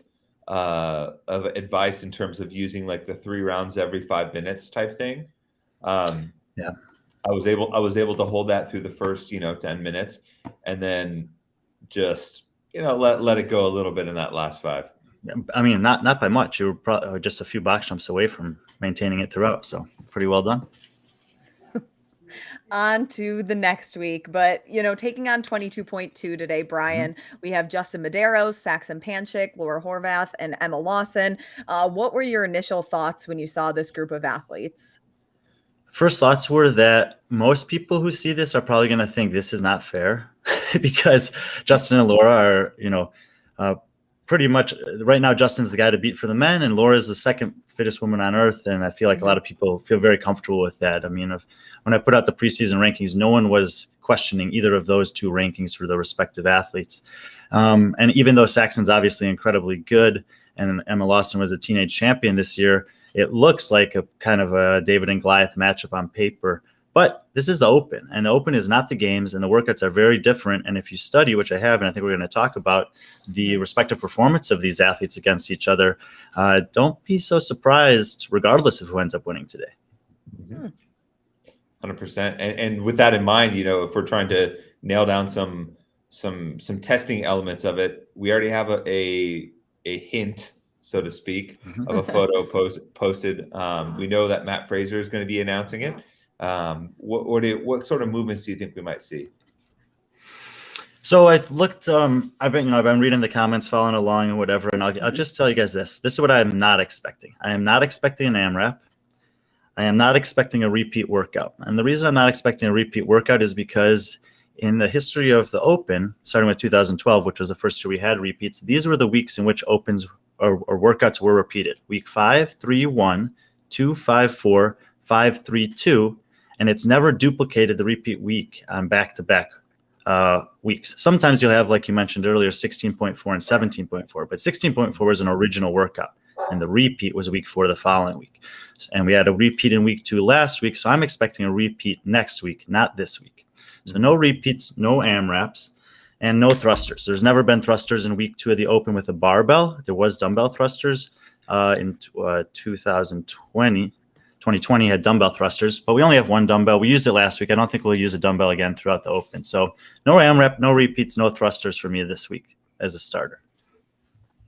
advice in terms of using like the 3 rounds every 5 minutes type thing. Yeah. I was able to hold that through the first 10 minutes, and then just let it go a little bit in that last 5. I mean, not by much. You were probably just a few box jumps away from maintaining it throughout, so pretty well done. On to the next week, but taking on 22.2 today, Brian, we have Justin Medeiros, Saxon Panchik, Laura Horvath, and Emma Lawson. What were your initial thoughts when you saw this group of athletes? First thoughts were that most people who see this are probably going to think this is not fair because Justin and Laura are, pretty much right now, Justin's the guy to beat for the men, and Laura is the second fittest woman on earth. And I feel like a lot of people feel very comfortable with that. I mean, when I put out the preseason rankings, no one was questioning either of those 2 rankings for the respective athletes. And even though Saxon's obviously incredibly good and Emma Lawson was a teenage champion this year, it looks like a kind of a David and Goliath matchup on paper. But this is the Open, and the Open is not the games, and the workouts are very different. And if you study, which I have, and I think we're going to talk about the respective performance of these athletes against each other, don't be so surprised, regardless of who ends up winning today. 100%. And with that in mind, if we're trying to nail down some testing elements of it, we already have a hint, so to speak, of a photo posted. We know that Matt Fraser is going to be announcing it. What sort of movements do you think we might see? So I looked. I've been reading the comments, following along, and whatever. And I'll just tell you guys this. This is what I am not expecting. I am not expecting an AMRAP. I am not expecting a repeat workout. And the reason I'm not expecting a repeat workout is because in the history of the Open, starting with 2012, which was the first year we had repeats, these were the weeks in which Opens or workouts were repeated. Week 5, 3, 1, 2, 5, 4, 5, 3, 2. And it's never duplicated the repeat week on back-to-back weeks. Sometimes you'll have, like you mentioned earlier, 16.4 and 17.4, but 16.4 is an original workout, and the repeat was week 4 the following week. And we had a repeat in week 2 last week, so I'm expecting a repeat next week, not this week. So no repeats, no AMRAPs, and no thrusters. There's never been thrusters in week 2 of the Open with a barbell. There was dumbbell thrusters in 2020. 2020 had dumbbell thrusters, but we only have 1 dumbbell. We used it last week. I don't think we'll use a dumbbell again throughout the Open. So no AMRAP, no repeats, no thrusters for me this week as a starter.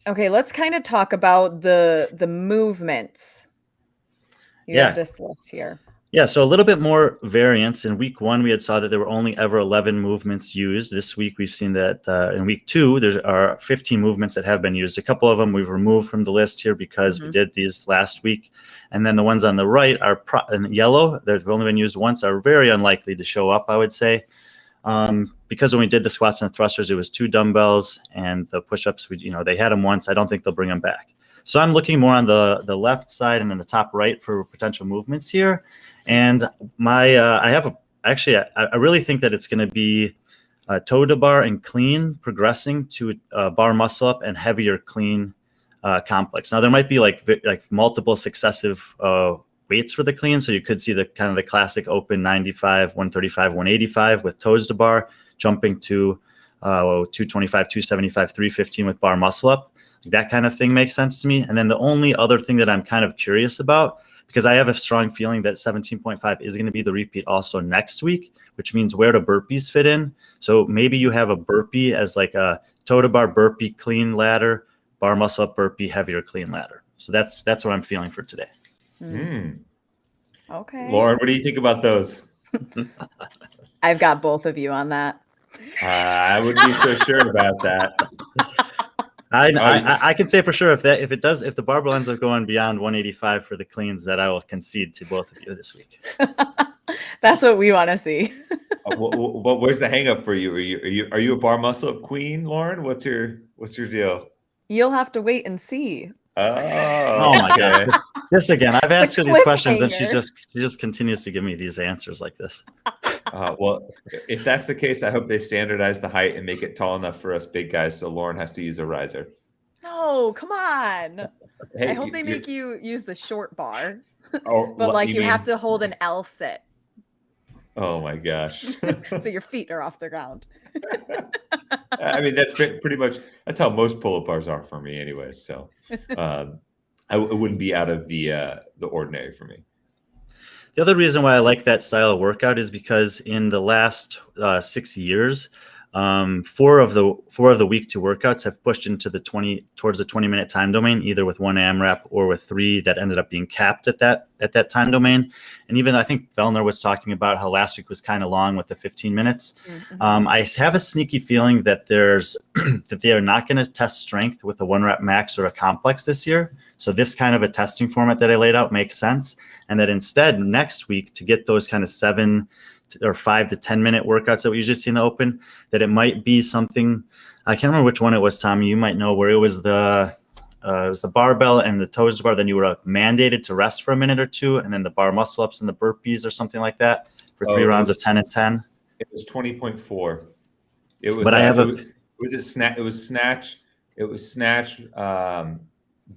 Okay, let's kind of talk about the movements. You have this list here. Yeah, so a little bit more variance. In week 1, we had saw that there were only ever 11 movements used. This week, we've seen that in week 2, there are 15 movements that have been used. A couple of them we've removed from the list here because we did these last week. And then the ones on the right are in yellow that have only been used once are very unlikely to show up, I would say. Because when we did the squats and thrusters, it was 2 dumbbells, and the push-ups, they had them once. I don't think they'll bring them back. So I'm looking more on the left side and then the top right for potential movements here. And I really think that it's going to be toe to bar and clean progressing to bar muscle up and heavier clean complex. Now there might be like multiple successive weights for the clean. So you could see the kind of the classic open 95, 135, 185 with toes to bar, jumping to 225, 275, 315 with bar muscle up. That kind of thing makes sense to me. And then the only other thing that I'm kind of curious about, because I have a strong feeling that 17.5 is going to be the repeat also next week, which means where do burpees fit in? So maybe you have a burpee as like a toe to bar burpee clean ladder, bar muscle up burpee, heavier clean ladder. So that's what I'm feeling for today. Okay. Lauren, what do you think about those? I've got both of you on that. I wouldn't be so sure about that. I can say for sure if the barbell ends up going beyond 185 for the cleans, that I will concede to both of you this week. That's what we want to see. Where's the hang up for you? Are you a bar muscle up queen, Lauren? What's your deal? You'll have to wait and see. Oh my gosh. This again. I've asked her these questions and she cliffhanger. just continues to give me these answers like this. Well, if that's the case, I hope they standardize the height and make it tall enough for us big guys so Lauren has to use a riser. No, come on. Hey, I hope they make you use the short bar. Oh, But like you have to hold an L sit. Oh my gosh. So your feet are off the ground. I mean, that's pretty much, that's how most pull-up bars are for me anyway. So it wouldn't be out of the ordinary for me. The other reason why I like that style of workout is because in the last 6 years, 4 of the week 2 workouts have pushed into towards the 20-minute time domain, either with 1 AMRAP or with 3 that ended up being capped at that time domain. And even I think Vellner was talking about how last week was kind of long with the 15 minutes. I have a sneaky feeling that that they are not going to test strength with a 1 rep max or a complex this year. So this kind of a testing format that I laid out makes sense. And that instead next week, to get those kind of 7 or 5 to 10 minute workouts that we usually see in the open, that it might be something, I can't remember which one it was, Tommy, you might know, where it was the barbell and the toes bar, then you were mandated to rest for a minute or 2, and then the bar muscle ups and the burpees or something like that for 3 rounds of 10 and 10. It was 20.4. It was, but I have it was snatch,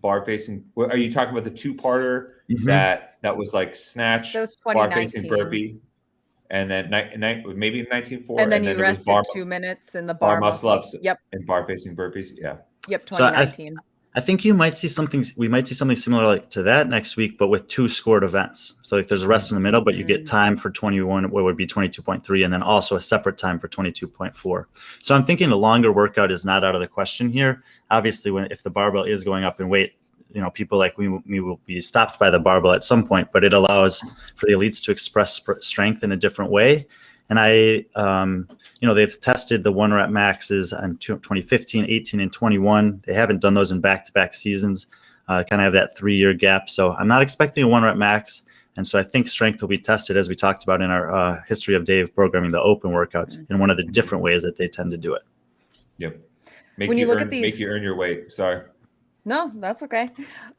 bar facing. Are you talking about the 2-parter that was like snatch, bar facing burpee? And then maybe 19.4. And then you rested 2 minutes in the bar muscle ups. Yep. And bar facing burpees. Yeah. Yep. 2019. So I think we might see something similar to that next week, but with 2 scored events. So like there's a rest in the middle, but you get time for 21, what would be 22.3, and then also a separate time for 22.4. So I'm thinking a longer workout is not out of the question here. Obviously, if the barbell is going up in weight, people like we will be stopped by the barbell at some point, but it allows for the elites to express strength in a different way. And they've tested the 1 rep maxes on 2015, 18, and 21. They haven't done those in back-to-back seasons, kind of have that 3-year gap. So I'm not expecting a 1 rep max. And so I think strength will be tested, as we talked about in our history of Dave programming the open workouts, in one of the different ways that they tend to do it. Yep. When you look at these, make you earn your weight. Sorry. No, that's okay.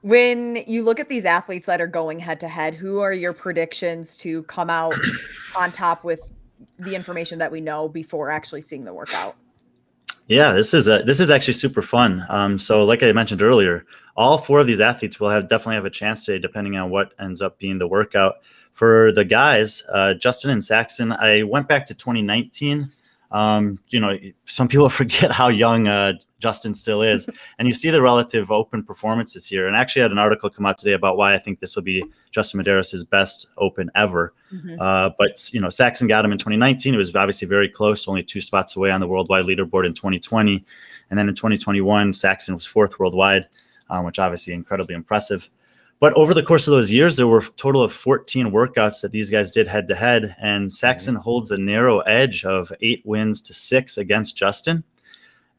When you look at these athletes that are going head to head, who are your predictions to come out on top with the information that we know before actually seeing the workout? Yeah, this is actually super fun. So like I mentioned earlier, all 4 of these athletes will definitely have a chance today, depending on what ends up being the workout. For the guys, Justin and Saxon, I went back to 2019. Some people forget how young Justin still is, and you see the relative open performances here. And I actually had an article come out today about why I think this will be Justin Medeiros' best open ever. But Saxon got him in 2019. It was obviously very close, only 2 spots away on the worldwide leaderboard in 2020. And then in 2021, Saxon was 4th worldwide, which obviously incredibly impressive. But over the course of those years, there were a total of 14 workouts that these guys did head to head. And Saxon holds a narrow edge of 8 wins to 6 against Justin.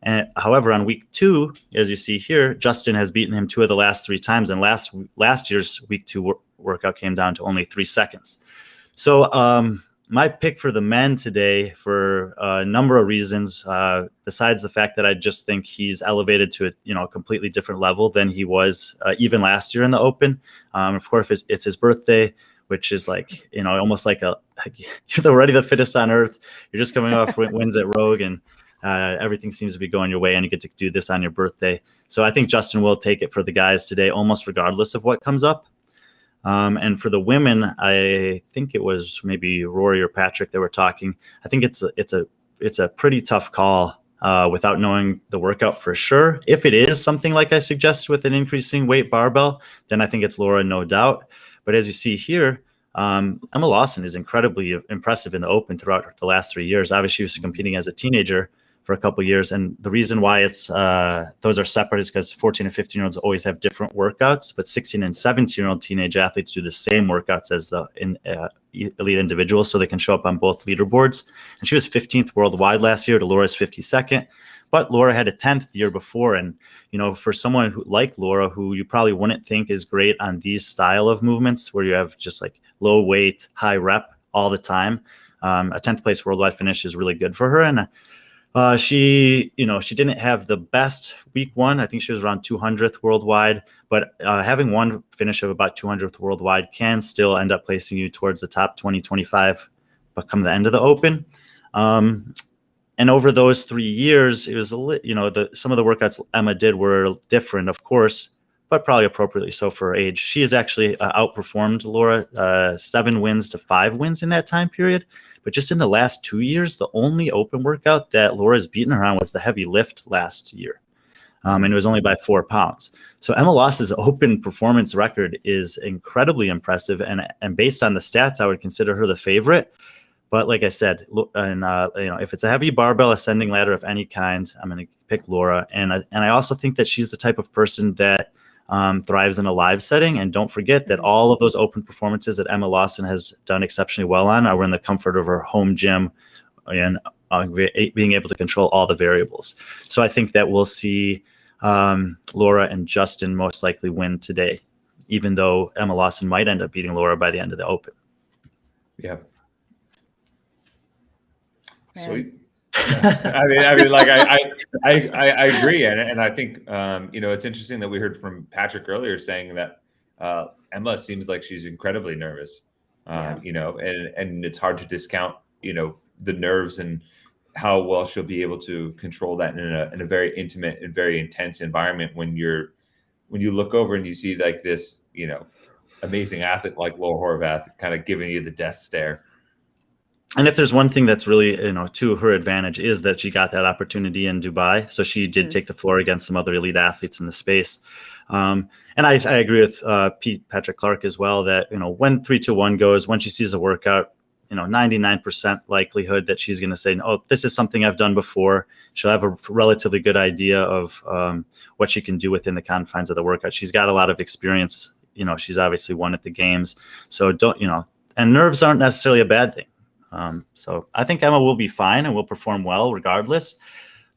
And however, on week 2, as you see here, Justin has beaten him 2 of the last 3 times. And last year's week 2 workout came down to only 3 seconds. So my pick for the men today, for a number of reasons, besides the fact that I just think he's elevated to a completely different level than he was even last year in the Open. Of course, it's his birthday, which is like almost like you're already the fittest on earth. You're just coming off wins at Rogue, and everything seems to be going your way, and you get to do this on your birthday. So I think Justin will take it for the guys today, almost regardless of what comes up. And for the women, I think it was maybe Rory or Patrick that were talking. I think it's a pretty tough call without knowing the workout for sure. If it is something like I suggested with an increasing weight barbell, then I think it's Laura, no doubt. But as you see here, Emma Lawson is incredibly impressive in the Open throughout the last 3 years. Obviously, she was competing as a teenager for a couple of years. And the reason why those are separate is because 14 and 15-year-olds always have different workouts, but 16 and 17-year-old teenage athletes do the same workouts as the elite individuals, so they can show up on both leaderboards. And she was 15th worldwide last year to Laura's 52nd, but Laura had a 10th year before. And, for someone like Laura, who you probably wouldn't think is great on these style of movements where you have just like low weight, high rep all the time, a 10th place worldwide finish is really good for her. And she didn't have the best week 1. I think she was around 200th worldwide, but having one finish of about 200th worldwide can still end up placing you towards the top 20, 25, but come the end of the Open. And over those 3 years, it was some of the workouts Emma did were different, of course, but probably appropriately so for her age. She has actually outperformed Laura 7 wins to 5 wins in that time period. But just in the last 2 years, the only Open workout that Laura's beaten her on was the heavy lift last year. And it was only by 4 pounds. So Emma Lawson's Open performance record is incredibly impressive. And based on the stats, I would consider her the favorite. But like I said, if it's a heavy barbell ascending ladder of any kind, I'm going to pick Laura. And I also think that she's the type of person that thrives in a live setting. And don't forget that all of those Open performances that Emma Lawson has done exceptionally well on are in the comfort of her home gym and being able to control all the variables. So I think that we'll see Laura and Justin most likely win today, even though Emma Lawson might end up beating Laura by the end of the Open. Yeah. Man. Sweet. I mean, like I agree, and I think it's interesting that we heard from Patrick earlier saying that Emma seems like she's incredibly nervous, and it's hard to discount the nerves and how well she'll be able to control that in a very intimate and very intense environment when you look over and you see like this amazing athlete like Laura Horvath kind of giving you the death stare. And if there's one thing that's really, to her advantage is that she got that opportunity in Dubai. So she did take the floor against some other elite athletes in the space. And I agree with Patrick Clark as well that, when 3-2-1 goes, when she sees a workout, 99% likelihood that she's going to say, oh, this is something I've done before. She'll have a relatively good idea of what she can do within the confines of the workout. She's got a lot of experience. She's obviously won at the games. So and nerves aren't necessarily a bad thing. So I think Emma will be fine and will perform well regardless.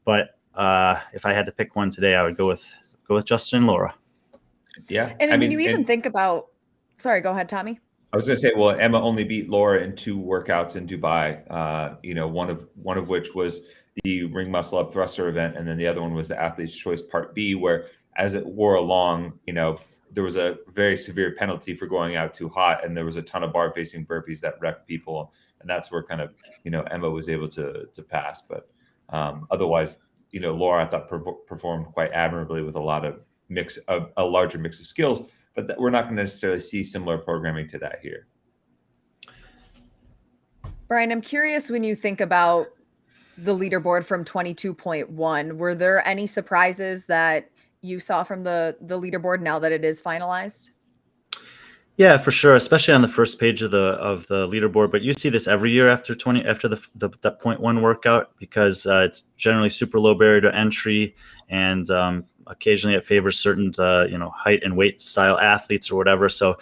But if I had to pick one today, I would go with Justin and Laura. Yeah. And when you even think about, sorry, go ahead, Tommy. I was going to say, well, Emma only beat Laura in 2 workouts in Dubai. One of which was the ring muscle up thruster event, and then the other one was the Athlete's Choice Part B, where as it wore along, there was a very severe penalty for going out too hot, and there was a ton of bar facing burpees that wrecked people, and that's where kind of Emma was able to pass. But otherwise, Laura I thought performed quite admirably with a larger mix of skills. But we're not going to necessarily see similar programming to that here. Brian, I'm curious, when you think about the leaderboard from 22.1, were there any surprises that you saw from the leaderboard now that it is finalized? Yeah, for sure, especially on the first page of the leaderboard. But you see this every year after the point one workout, because it's generally super low barrier to entry, and occasionally it favors certain height and weight style athletes or whatever. So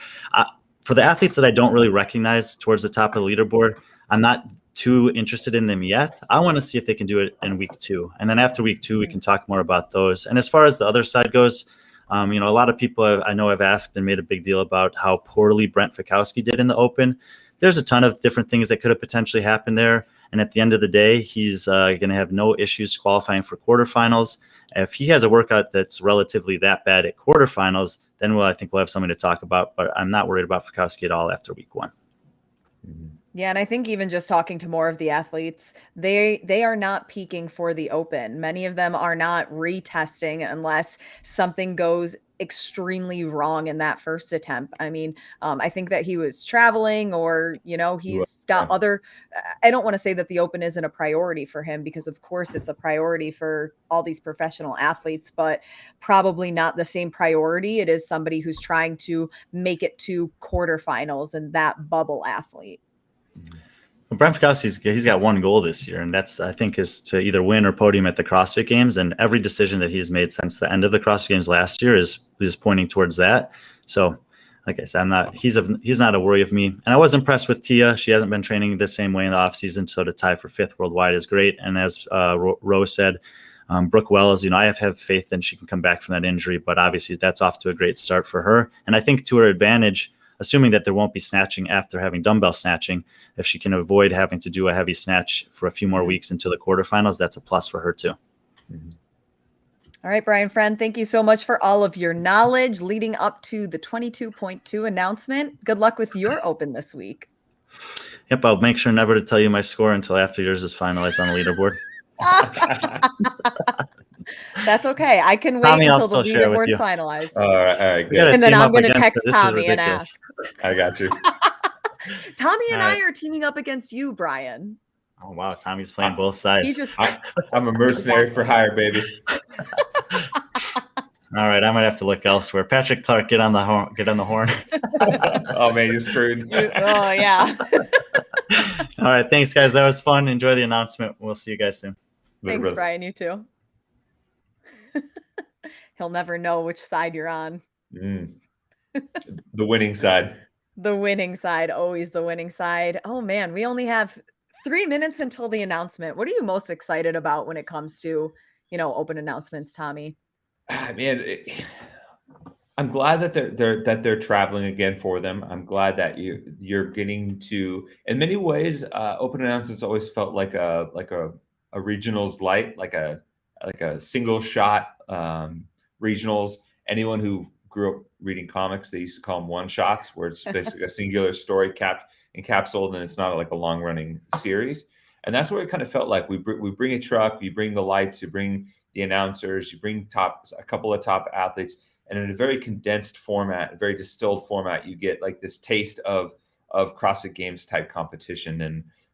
for the athletes that I don't really recognize towards the top of the leaderboard, I'm not too interested in them yet. I want to see if they can do it in week 2, and then after week 2 we can talk more about those. And as far as the other side goes, a lot of people I know have asked and made a big deal about how poorly Brent Fikowski did in the Open. There's a ton of different things that could have potentially happened there. And at the end of the day, he's going to have no issues qualifying for quarterfinals. If he has a workout that's relatively that bad at quarterfinals, then I think we'll have something to talk about. But I'm not worried about Fikowski at all after week 1. Mhm. Yeah, and I think even just talking to more of the athletes, they are not peaking for the Open. Many of them are not retesting unless something goes extremely wrong in that first attempt. I mean, I think that he was traveling, or he's got other. I don't want to say that the Open isn't a priority for him, because of course it's a priority for all these professional athletes, but probably not the same priority it is somebody who's trying to make it to quarterfinals and that bubble athlete. Well, Brent Fikowski's he's got one goal this year, and that's, I think, is to either win or podium at the CrossFit Games. And every decision that he's made since the end of the CrossFit Games last year is pointing towards that. So, like I said, he's not a worry of me. And I was impressed with Tia. She hasn't been training the same way in the offseason, so to tie for 5th worldwide is great. And as Ro said, Brooke Wells, I have faith that she can come back from that injury, but obviously that's off to a great start for her. And I think to her advantage, assuming that there won't be snatching after having dumbbell snatching, if she can avoid having to do a heavy snatch for a few more weeks into the quarterfinals, that's a plus for her too. Mm-hmm. All right, Brian Friend, thank you so much for all of your knowledge leading up to the 22.2 announcement. Good luck with your Open this week. Yep, I'll make sure never to tell you my score until after yours is finalized on the leaderboard. That's okay. I can wait Tommy, until the leaderboard's you. finalized. All right, good. And then I'm going to text Tommy and ask. I got you. Tommy and I are teaming up against you, Brian. Oh, wow. Tommy's playing both sides. I'm a mercenary for hire, baby. All right, I might have to look elsewhere. Patrick Clark, get on the horn. Oh, man, you're screwed. Oh, yeah. All right, thanks, guys. That was fun. Enjoy the announcement. We'll see you guys soon. Thanks, Brian. You too. He'll never know which side you're on. The winning side. The winning side. Always the winning side. Oh, man, we only have 3 minutes until the announcement. What are you most excited about when it comes to, Open announcements, Tommy? Man, I'm glad that they're traveling again for them. I'm glad that you're getting to, in many ways, Open announcements always felt like a regionals light, like a single shot regionals. Anyone who grew up reading comics, they used to call them one shots, where it's basically a singular story encapsulated, and it's not like a long running series. And that's what it kind of felt like. We bring a truck, you bring the lights, you bring the announcers, you bring a couple of top athletes, and in a very condensed format, a very distilled format, you get like this taste of CrossFit Games type competition.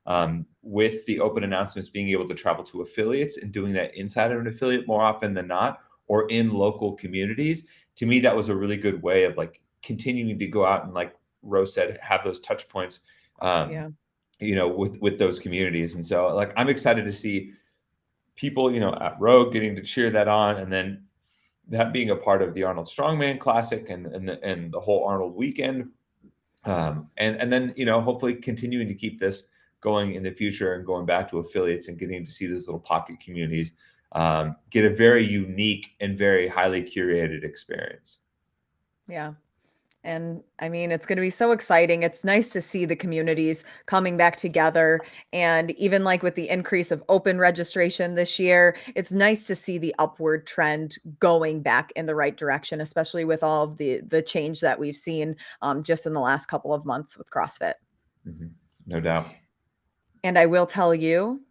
And with the Open announcements being able to travel to affiliates and doing that inside of an affiliate more often than not, or in local communities, to me, that was a really good way of like continuing to go out and, like Rose said, have those touch points, with those communities. And so, like, I'm excited to see people, at Rogue getting to cheer that on, and then that being a part of the Arnold Strongman Classic and the whole Arnold weekend, and then hopefully continuing to keep this going in the future and going back to affiliates and getting to see those little pocket communities get a very unique and very highly curated experience. Yeah. And I mean, it's going to be so exciting. It's nice to see the communities coming back together. And even like with the increase of Open registration this year, it's nice to see the upward trend going back in the right direction, especially with all of the change that we've seen just in the last couple of months with CrossFit. Mm-hmm. No doubt. And I will tell you,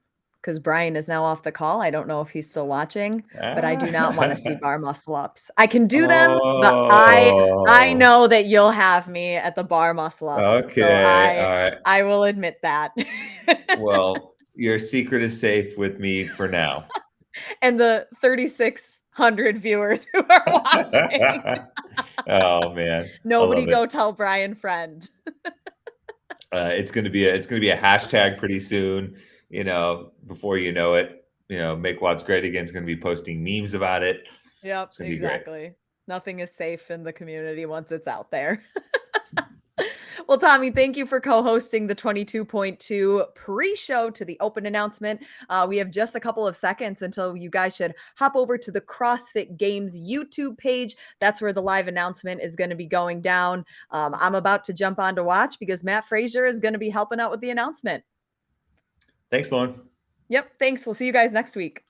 because Brian is now off the call, I don't know if he's still watching, but I do not want to see bar muscle ups. I can do them, but I know that you'll have me at the bar muscle ups. Okay, so all right. I will admit that. Well, your secret is safe with me for now. And the 3,600 100 viewers who are watching. Oh man, Nobody I love go it. tell Brian friend. It's gonna be a hashtag pretty soon. Before you know it, Make Watts Great Again is gonna be posting memes about it. Yep, It's gonna be great. exactly. Nothing is safe in the community once it's out there. Well, Tommy, thank you for co-hosting the 22.2 pre-show to the open announcement. We have just a couple of seconds until you guys should hop over to the CrossFit Games YouTube page. That's where the live announcement is going to be going down. I'm about to jump on to watch because Matt Frazier is going to be helping out with the announcement. Thanks, Lauren. Yep, thanks. We'll see you guys next week.